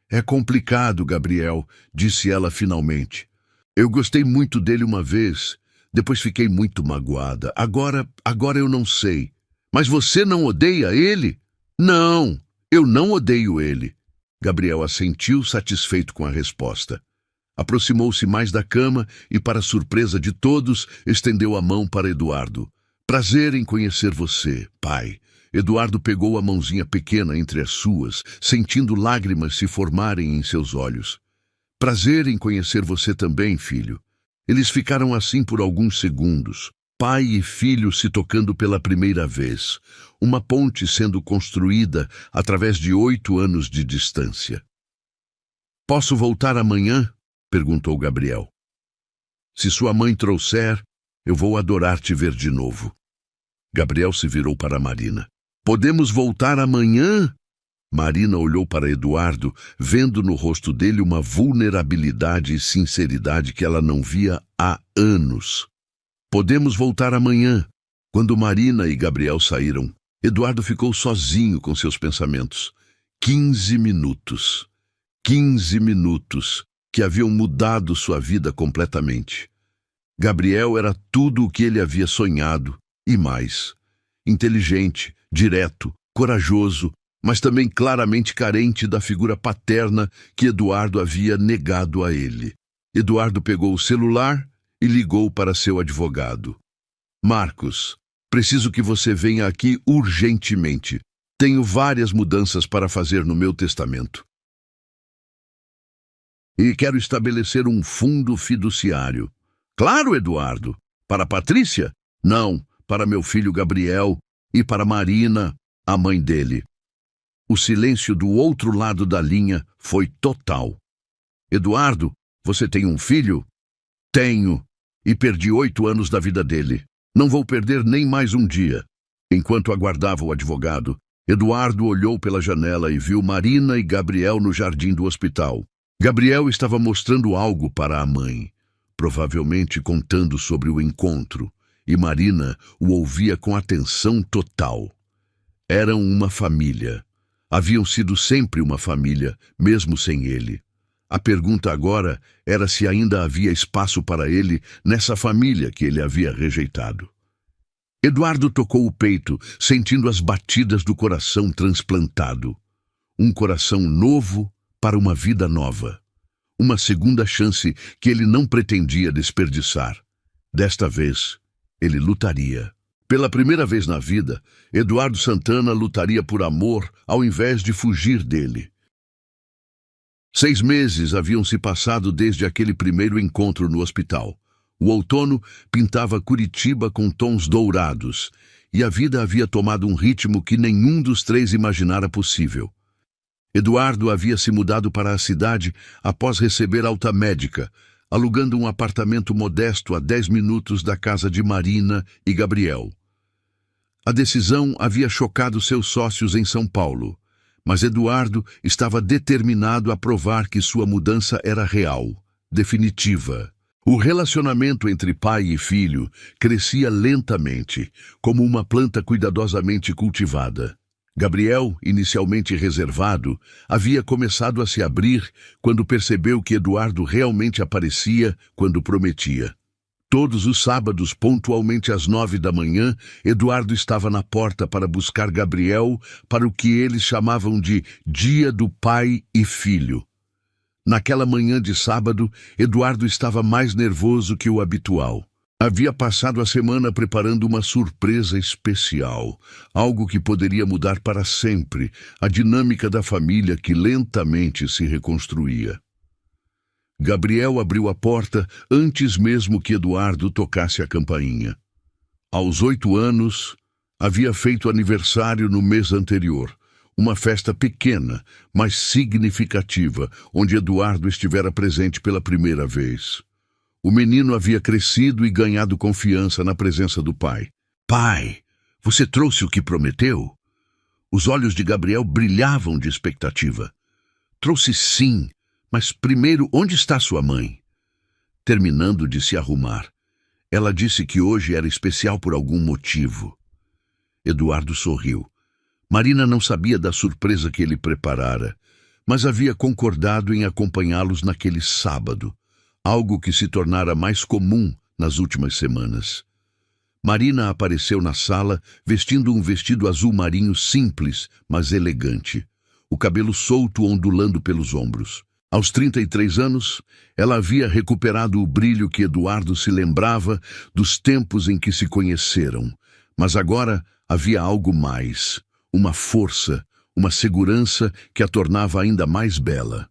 É complicado, Gabriel, disse ela finalmente. Eu gostei muito dele uma vez, depois fiquei muito magoada. Agora eu não sei. Mas você não odeia ele? Não, eu não odeio ele. Gabriel assentiu, satisfeito com a resposta. Aproximou-se mais da cama e, para surpresa de todos, estendeu a mão para Eduardo. Prazer em conhecer você, pai. Eduardo pegou a mãozinha pequena entre as suas, sentindo lágrimas se formarem em seus olhos. Prazer em conhecer você também, filho. Eles ficaram assim por alguns segundos, pai e filho se tocando pela primeira vez, uma ponte sendo construída através de 8 anos de distância. Posso voltar amanhã? Perguntou Gabriel. Se sua mãe trouxer, eu vou adorar te ver de novo. Gabriel se virou para Marina. Podemos voltar amanhã? Marina olhou para Eduardo, vendo no rosto dele uma vulnerabilidade e sinceridade que ela não via há anos. Podemos voltar amanhã. Quando Marina e Gabriel saíram, Eduardo ficou sozinho com seus pensamentos. 15 minutos. 15 minutos que haviam mudado sua vida completamente. Gabriel era tudo o que ele havia sonhado, e mais. Inteligente, direto, corajoso, mas também claramente carente da figura paterna que Eduardo havia negado a ele. Eduardo pegou o celular e ligou para seu advogado. Marcos, preciso que você venha aqui urgentemente. Tenho várias mudanças para fazer no meu testamento. E quero estabelecer um fundo fiduciário. Claro, Eduardo. Para Patrícia? Não, para meu filho Gabriel e para Marina, a mãe dele. O silêncio do outro lado da linha foi total. Eduardo, você tem um filho? Tenho, e perdi 8 anos da vida dele. Não vou perder nem mais um dia. Enquanto aguardava o advogado, Eduardo olhou pela janela e viu Marina e Gabriel no jardim do hospital. Gabriel estava mostrando algo para a mãe, provavelmente contando sobre o encontro, e Marina o ouvia com atenção total. Eram uma família. Haviam sido sempre uma família, mesmo sem ele. A pergunta agora era se ainda havia espaço para ele nessa família que ele havia rejeitado. Eduardo tocou o peito, sentindo as batidas do coração transplantado. Um coração novo para uma vida nova. Uma segunda chance que ele não pretendia desperdiçar. Desta vez, ele lutaria. Pela primeira vez na vida, Eduardo Santana lutaria por amor ao invés de fugir dele. 6 meses haviam se passado desde aquele primeiro encontro no hospital. O outono pintava Curitiba com tons dourados, e a vida havia tomado um ritmo que nenhum dos três imaginara possível. Eduardo havia se mudado para a cidade após receber alta médica, alugando um apartamento modesto a 10 minutos da casa de Marina e Gabriel. A decisão havia chocado seus sócios em São Paulo, mas Eduardo estava determinado a provar que sua mudança era real, definitiva. O relacionamento entre pai e filho crescia lentamente, como uma planta cuidadosamente cultivada. Gabriel, inicialmente reservado, havia começado a se abrir quando percebeu que Eduardo realmente aparecia quando prometia. Todos os sábados, pontualmente às 9 da manhã, Eduardo estava na porta para buscar Gabriel para o que eles chamavam de Dia do Pai e Filho. Naquela manhã de sábado, Eduardo estava mais nervoso que o habitual. Havia passado a semana preparando uma surpresa especial, algo que poderia mudar para sempre a dinâmica da família que lentamente se reconstruía. Gabriel abriu a porta antes mesmo que Eduardo tocasse a campainha. Aos 8 anos, havia feito aniversário no mês anterior, uma festa pequena, mas significativa, onde Eduardo estivera presente pela primeira vez. O menino havia crescido e ganhado confiança na presença do pai. "Pai, você trouxe o que prometeu?" Os olhos de Gabriel brilhavam de expectativa. "Trouxe sim, mas primeiro, onde está sua mãe?" Terminando de se arrumar, ela disse que hoje era especial por algum motivo. Eduardo sorriu. Marina não sabia da surpresa que ele preparara, mas havia concordado em acompanhá-los naquele sábado, algo que se tornara mais comum nas últimas semanas. Marina apareceu na sala vestindo um vestido azul marinho simples, mas elegante, o cabelo solto ondulando pelos ombros. Aos 33 anos, ela havia recuperado o brilho que Eduardo se lembrava dos tempos em que se conheceram, mas agora havia algo mais, uma força, uma segurança que a tornava ainda mais bela.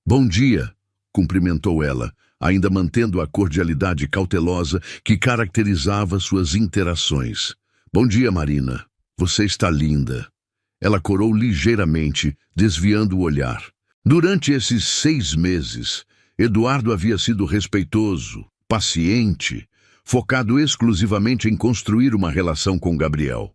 "Bom dia", cumprimentou ela, ainda mantendo a cordialidade cautelosa que caracterizava suas interações. "Bom dia, Marina. Você está linda." Ela corou ligeiramente, desviando o olhar. Durante esses 6 meses, Eduardo havia sido respeitoso, paciente, focado exclusivamente em construir uma relação com Gabriel.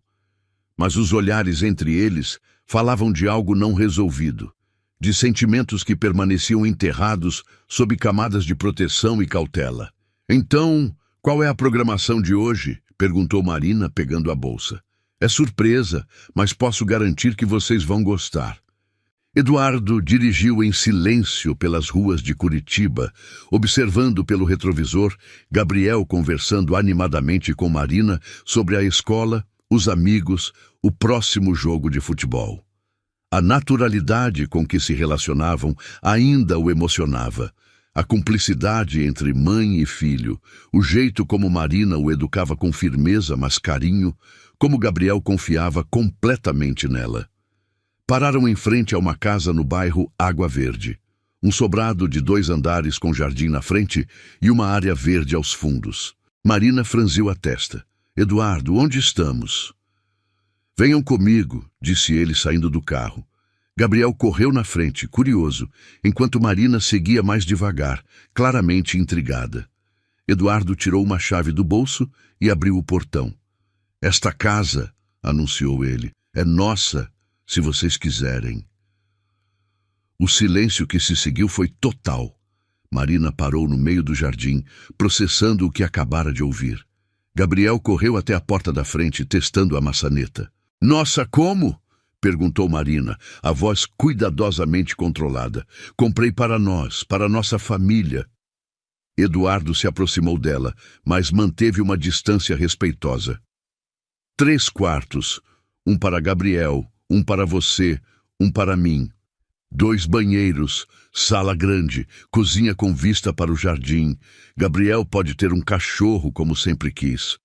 Mas os olhares entre eles falavam de algo não resolvido, de sentimentos que permaneciam enterrados sob camadas de proteção e cautela. "Então, qual é a programação de hoje?" perguntou Marina, pegando a bolsa. "É surpresa, mas posso garantir que vocês vão gostar." Eduardo dirigiu em silêncio pelas ruas de Curitiba, observando pelo retrovisor Gabriel conversando animadamente com Marina sobre a escola, os amigos, o próximo jogo de futebol. A naturalidade com que se relacionavam ainda o emocionava. A cumplicidade entre mãe e filho, o jeito como Marina o educava com firmeza, mas carinho, como Gabriel confiava completamente nela. Pararam em frente a uma casa no bairro Água Verde. Um sobrado de 2 andares com jardim na frente e uma área verde aos fundos. Marina franziu a testa. "Eduardo, onde estamos?" "Venham comigo", disse ele saindo do carro. Gabriel correu na frente, curioso, enquanto Marina seguia mais devagar, claramente intrigada. Eduardo tirou uma chave do bolso e abriu o portão. "Esta casa", anunciou ele, "é nossa, se vocês quiserem." O silêncio que se seguiu foi total. Marina parou no meio do jardim, processando o que acabara de ouvir. Gabriel correu até a porta da frente, testando a maçaneta. "Nossa, como?" perguntou Marina, a voz cuidadosamente controlada. "Comprei para nós, para nossa família." Eduardo se aproximou dela, mas manteve uma distância respeitosa. 3 quartos, um para Gabriel, um para você, um para mim. 2 banheiros, sala grande, cozinha com vista para o jardim. Gabriel pode ter um cachorro como sempre quis.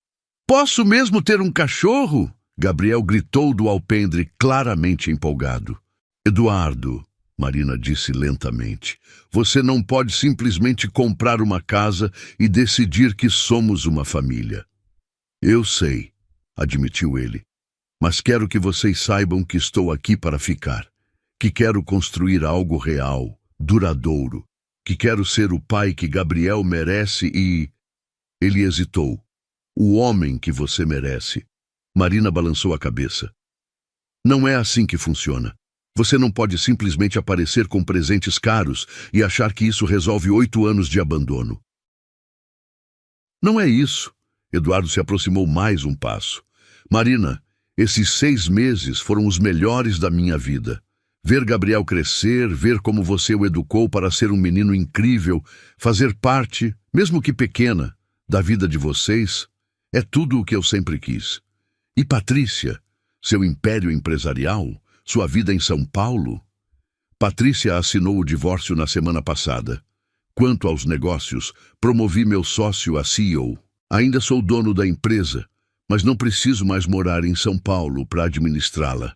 "Posso mesmo ter um cachorro?" Gabriel gritou do alpendre, claramente empolgado. "Eduardo", Marina disse lentamente. Você não pode simplesmente comprar uma casa e decidir que somos uma família. Eu sei, admitiu ele, mas quero que vocês saibam que estou aqui para ficar, que quero construir algo real, duradouro, que quero ser o pai que Gabriel merece e... Ele hesitou. O homem que você merece. Marina balançou a cabeça. Não é assim que funciona. Você não pode simplesmente aparecer com presentes caros e achar que isso resolve 8 anos de abandono. Não é isso. Eduardo se aproximou mais um passo. Marina, esses 6 meses foram os melhores da minha vida. Ver Gabriel crescer, ver como você o educou para ser um menino incrível, fazer parte, mesmo que pequena, da vida de vocês, é tudo o que eu sempre quis. E Patrícia, seu império empresarial, sua vida em São Paulo? Patrícia assinou o divórcio na semana passada. Quanto aos negócios, promovi meu sócio a CEO. Ainda sou dono da empresa, mas não preciso mais morar em São Paulo para administrá-la.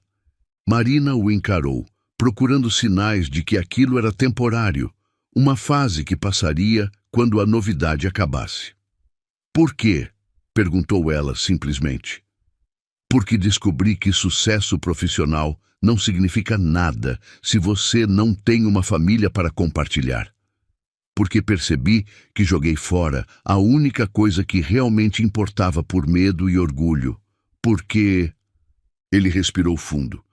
Marina o encarou, procurando sinais de que aquilo era temporário, uma fase que passaria quando a novidade acabasse. Por quê? Perguntou ela simplesmente. Porque descobri que sucesso profissional não significa nada se você não tem uma família para compartilhar. Porque percebi que joguei fora a única coisa que realmente importava por medo e orgulho. Porque... Ele respirou fundo.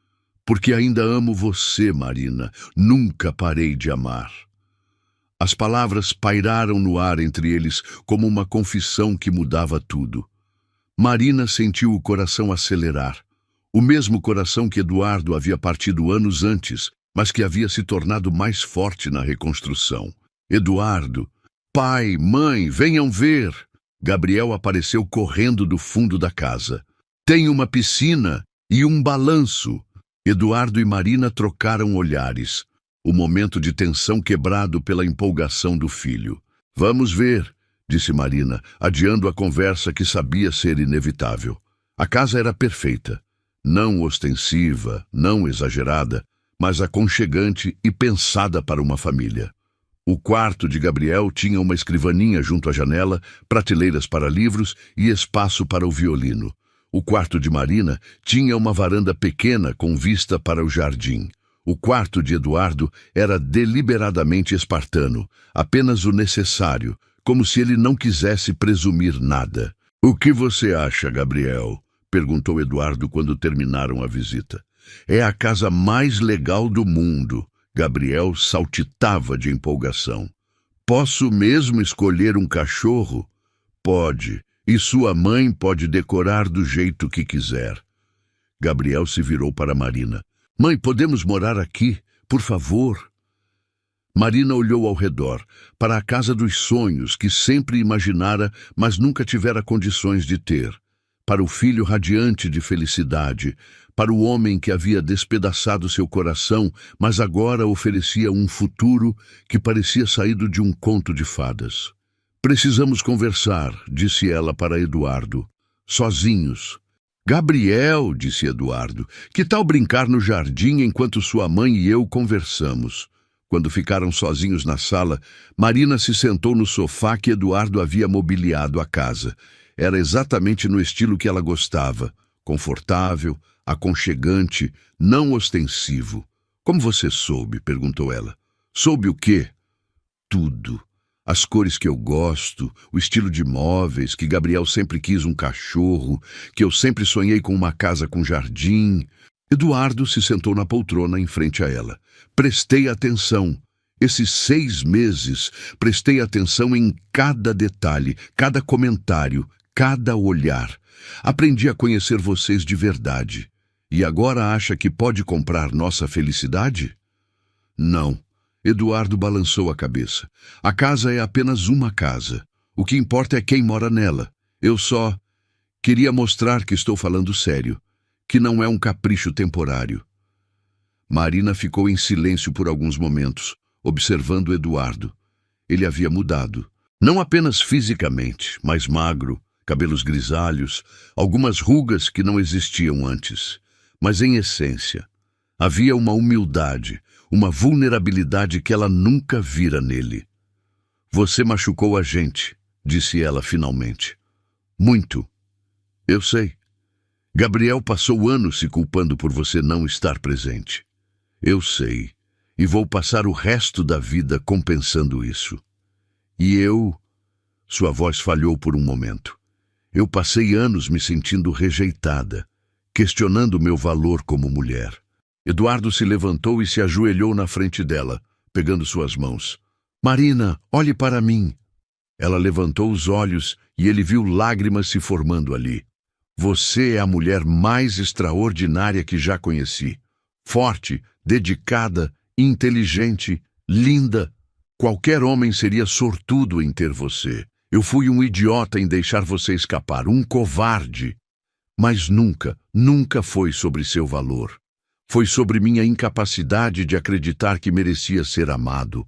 Porque ainda amo você, Marina. Nunca parei de amar. As palavras pairaram no ar entre eles como uma confissão que mudava tudo. Marina sentiu o coração acelerar. O mesmo coração que Eduardo havia partido anos antes, mas que havia se tornado mais forte na reconstrução. Eduardo, pai, mãe, venham ver! Gabriel apareceu correndo do fundo da casa. Tem uma piscina e um balanço. Eduardo e Marina trocaram olhares. O momento de tensão quebrado pela empolgação do filho. Vamos ver, disse Marina, adiando a conversa que sabia ser inevitável. A casa era perfeita. Não ostensiva, não exagerada, mas aconchegante e pensada para uma família. O quarto de Gabriel tinha uma escrivaninha junto à janela, prateleiras para livros e espaço para o violino. O quarto de Marina tinha uma varanda pequena com vista para o jardim. O quarto de Eduardo era deliberadamente espartano, apenas o necessário, como se ele não quisesse presumir nada. O que você acha, Gabriel? Perguntou Eduardo quando terminaram a visita. É a casa mais legal do mundo. Gabriel saltitava de empolgação. Posso mesmo escolher um cachorro? Pode, e sua mãe pode decorar do jeito que quiser. Gabriel se virou para Marina. Mãe, podemos morar aqui, por favor? Marina olhou ao redor, para a casa dos sonhos que sempre imaginara, mas nunca tivera condições de ter. Para o filho radiante de felicidade, para o homem que havia despedaçado seu coração, mas agora oferecia um futuro que parecia saído de um conto de fadas. Precisamos conversar, disse ela para Eduardo. Sozinhos. Gabriel, disse Eduardo, que tal brincar no jardim enquanto sua mãe e eu conversamos? Quando ficaram sozinhos na sala, Marina se sentou no sofá que Eduardo havia mobiliado a casa. Era exatamente no estilo que ela gostava, confortável, aconchegante, não ostensivo. Como você soube? Perguntou ela. Soube o quê? Tudo. As cores que eu gosto, o estilo de móveis, que Gabriel sempre quis um cachorro, que eu sempre sonhei com uma casa com jardim. Eduardo se sentou na poltrona em frente a ela. Prestei atenção. Esses 6 meses, prestei atenção em cada detalhe, cada comentário, cada olhar. Aprendi a conhecer vocês de verdade. E agora acha que pode comprar nossa felicidade? Não. Eduardo balançou a cabeça. A casa é apenas uma casa. O que importa é quem mora nela. Eu só queria mostrar que estou falando sério, que não é um capricho temporário. Marina ficou em silêncio por alguns momentos, observando Eduardo. Ele havia mudado. Não apenas fisicamente, mas magro, cabelos grisalhos, algumas rugas que não existiam antes. Mas em essência, havia uma humildade, uma vulnerabilidade que ela nunca vira nele. Você machucou a gente, disse ela finalmente. Muito. Eu sei. Gabriel passou anos se culpando por você não estar presente. Eu sei. E vou passar o resto da vida compensando isso. E eu... Sua voz falhou por um momento. Eu passei anos me sentindo rejeitada, questionando meu valor como mulher. Eduardo se levantou e se ajoelhou na frente dela, pegando suas mãos. Marina, olhe para mim. Ela levantou os olhos e ele viu lágrimas se formando ali. Você é a mulher mais extraordinária que já conheci. Forte, dedicada, inteligente, linda. Qualquer homem seria sortudo em ter você. Eu fui um idiota em deixar você escapar, um covarde. Mas nunca, nunca foi sobre seu valor. Foi sobre minha incapacidade de acreditar que merecia ser amado.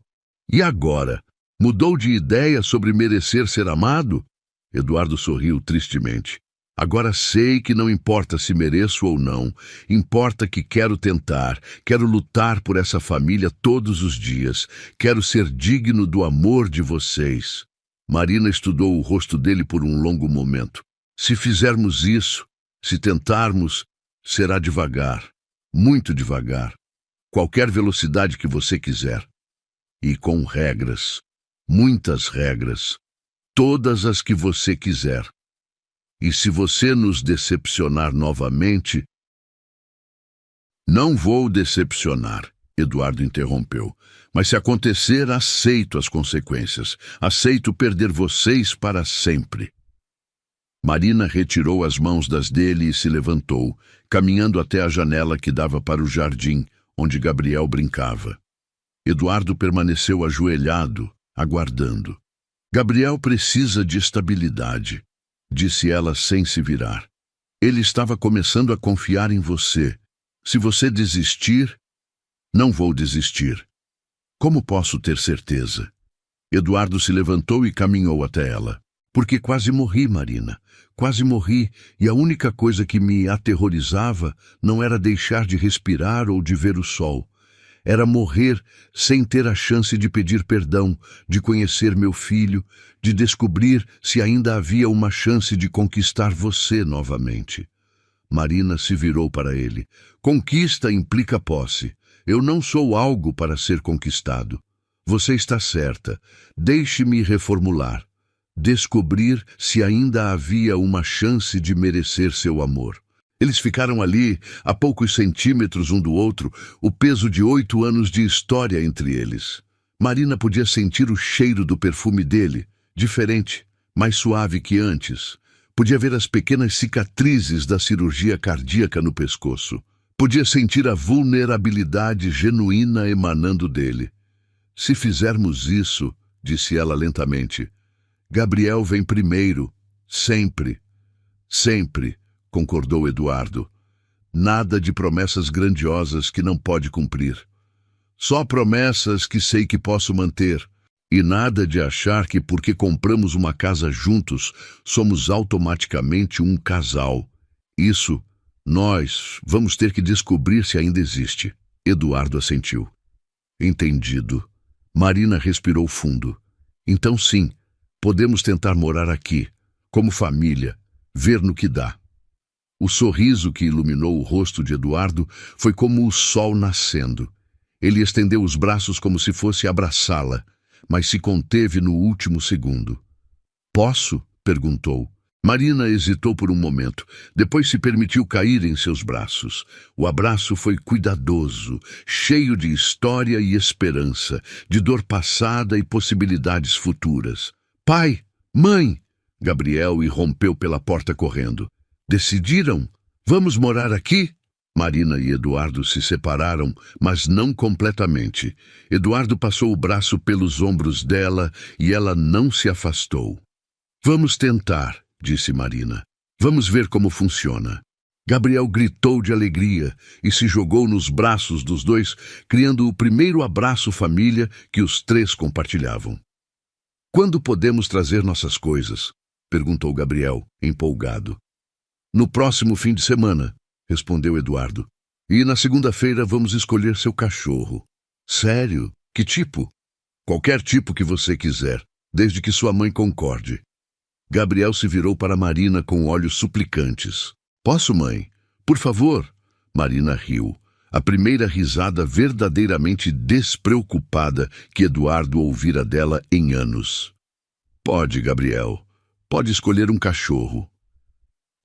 E agora? Mudou de ideia sobre merecer ser amado? Eduardo sorriu tristemente. Agora sei que não importa se mereço ou não, importa que quero tentar, quero lutar por essa família todos os dias, quero ser digno do amor de vocês. Marina estudou o rosto dele por um longo momento. Se fizermos isso, se tentarmos, será devagar, muito devagar, qualquer velocidade que você quiser. E com regras, muitas regras, todas as que você quiser. E se você nos decepcionar novamente... Não vou decepcionar, Eduardo interrompeu. Mas se acontecer, aceito as consequências. Aceito perder vocês para sempre. Marina retirou as mãos das dele e se levantou, caminhando até a janela que dava para o jardim, onde Gabriel brincava. Eduardo permaneceu ajoelhado, aguardando. Gabriel precisa de estabilidade, disse ela sem se virar. Ele estava começando a confiar em você. Se você desistir, não vou desistir. Como posso ter certeza? Eduardo se levantou e caminhou até ela. Porque quase morri, Marina. Quase morri, e a única coisa que me aterrorizava não era deixar de respirar ou de ver o sol. Era morrer sem ter a chance de pedir perdão, de conhecer meu filho, de descobrir se ainda havia uma chance de conquistar você novamente. Marina se virou para ele. Conquista implica posse. Eu não sou algo para ser conquistado. Você está certa. Deixe-me reformular. Descobrir se ainda havia uma chance de merecer seu amor. Eles ficaram ali, a poucos centímetros um do outro, o peso de 8 anos de história entre eles. Marina podia sentir o cheiro do perfume dele, diferente, mais suave que antes. Podia ver as pequenas cicatrizes da cirurgia cardíaca no pescoço. Podia sentir a vulnerabilidade genuína emanando dele. Se fizermos isso, disse ela lentamente, Gabriel vem primeiro, sempre, sempre, concordou Eduardo. Nada de promessas grandiosas que não pode cumprir. Só promessas que sei que posso manter. E nada de achar que porque compramos uma casa juntos, somos automaticamente um casal. Isso, nós vamos ter que descobrir se ainda existe. Eduardo assentiu. Entendido. Marina respirou fundo. Então sim, podemos tentar morar aqui, como família, ver no que dá. O sorriso que iluminou o rosto de Eduardo foi como o sol nascendo. Ele estendeu os braços como se fosse abraçá-la, mas se conteve no último segundo. Posso? Perguntou. Marina hesitou por um momento, depois se permitiu cair em seus braços. O abraço foi cuidadoso, cheio de história e esperança, de dor passada e possibilidades futuras. Pai! Mãe! Gabriel irrompeu pela porta correndo. Decidiram? Vamos morar aqui? Marina e Eduardo se separaram, mas não completamente. Eduardo passou o braço pelos ombros dela e ela não se afastou. Vamos tentar, disse Marina. Vamos ver como funciona. Gabriel gritou de alegria e se jogou nos braços dos dois, criando o primeiro abraço família que os três compartilhavam. Quando podemos trazer nossas coisas? Perguntou Gabriel, empolgado. No próximo fim de semana, respondeu Eduardo. E na segunda-feira vamos escolher seu cachorro. Sério? Que tipo? Qualquer tipo que você quiser, desde que sua mãe concorde. Gabriel se virou para Marina com olhos suplicantes. Posso, mãe? Por favor. Marina riu. A primeira risada verdadeiramente despreocupada que Eduardo ouvira dela em anos. Pode, Gabriel. Pode escolher um cachorro.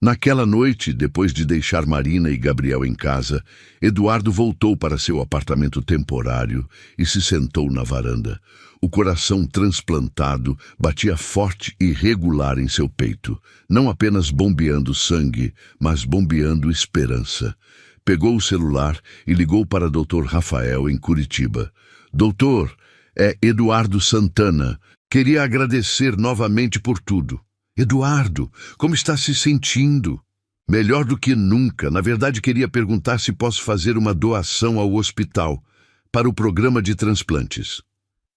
Naquela noite, depois de deixar Marina e Gabriel em casa, Eduardo voltou para seu apartamento temporário e se sentou na varanda. O coração transplantado batia forte e regular em seu peito, não apenas bombeando sangue, mas bombeando esperança. Pegou o celular e ligou para Dr. Rafael em Curitiba. Doutor, é Eduardo Santana. Queria agradecer novamente por tudo. Eduardo, como está se sentindo? Melhor do que nunca. Na verdade, queria perguntar se posso fazer uma doação ao hospital para o programa de transplantes.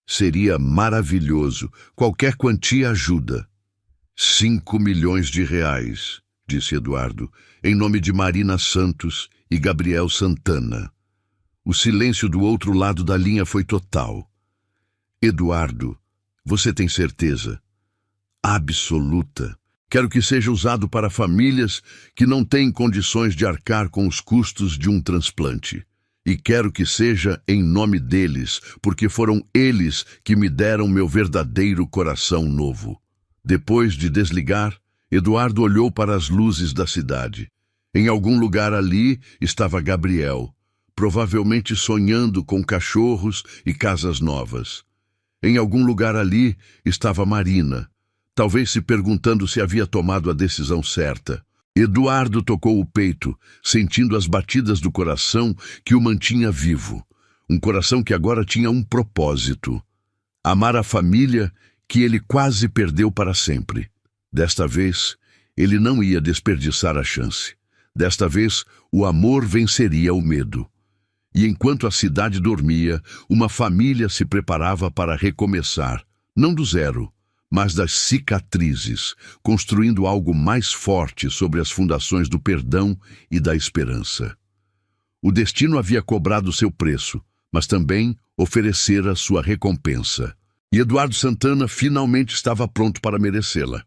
Seria maravilhoso. Qualquer quantia ajuda. 5 milhões de reais, disse Eduardo, em nome de Marina Santos e Gabriel Santana. O silêncio do outro lado da linha foi total. Eduardo, você tem certeza? Absoluta. Quero que seja usado para famílias que não têm condições de arcar com os custos de um transplante. E quero que seja em nome deles, porque foram eles que me deram meu verdadeiro coração novo. Depois de desligar, Eduardo olhou para as luzes da cidade. Em algum lugar ali estava Gabriel, provavelmente sonhando com cachorros e casas novas. Em algum lugar ali estava Marina, talvez se perguntando se havia tomado a decisão certa. Eduardo tocou o peito, sentindo as batidas do coração que o mantinha vivo. Um coração que agora tinha um propósito: amar a família que ele quase perdeu para sempre. Desta vez, ele não ia desperdiçar a chance. Desta vez, o amor venceria o medo. E enquanto a cidade dormia, uma família se preparava para recomeçar, não do zero, mas das cicatrizes, construindo algo mais forte sobre as fundações do perdão e da esperança. O destino havia cobrado seu preço, mas também oferecera sua recompensa. E Eduardo Santana finalmente estava pronto para merecê-la.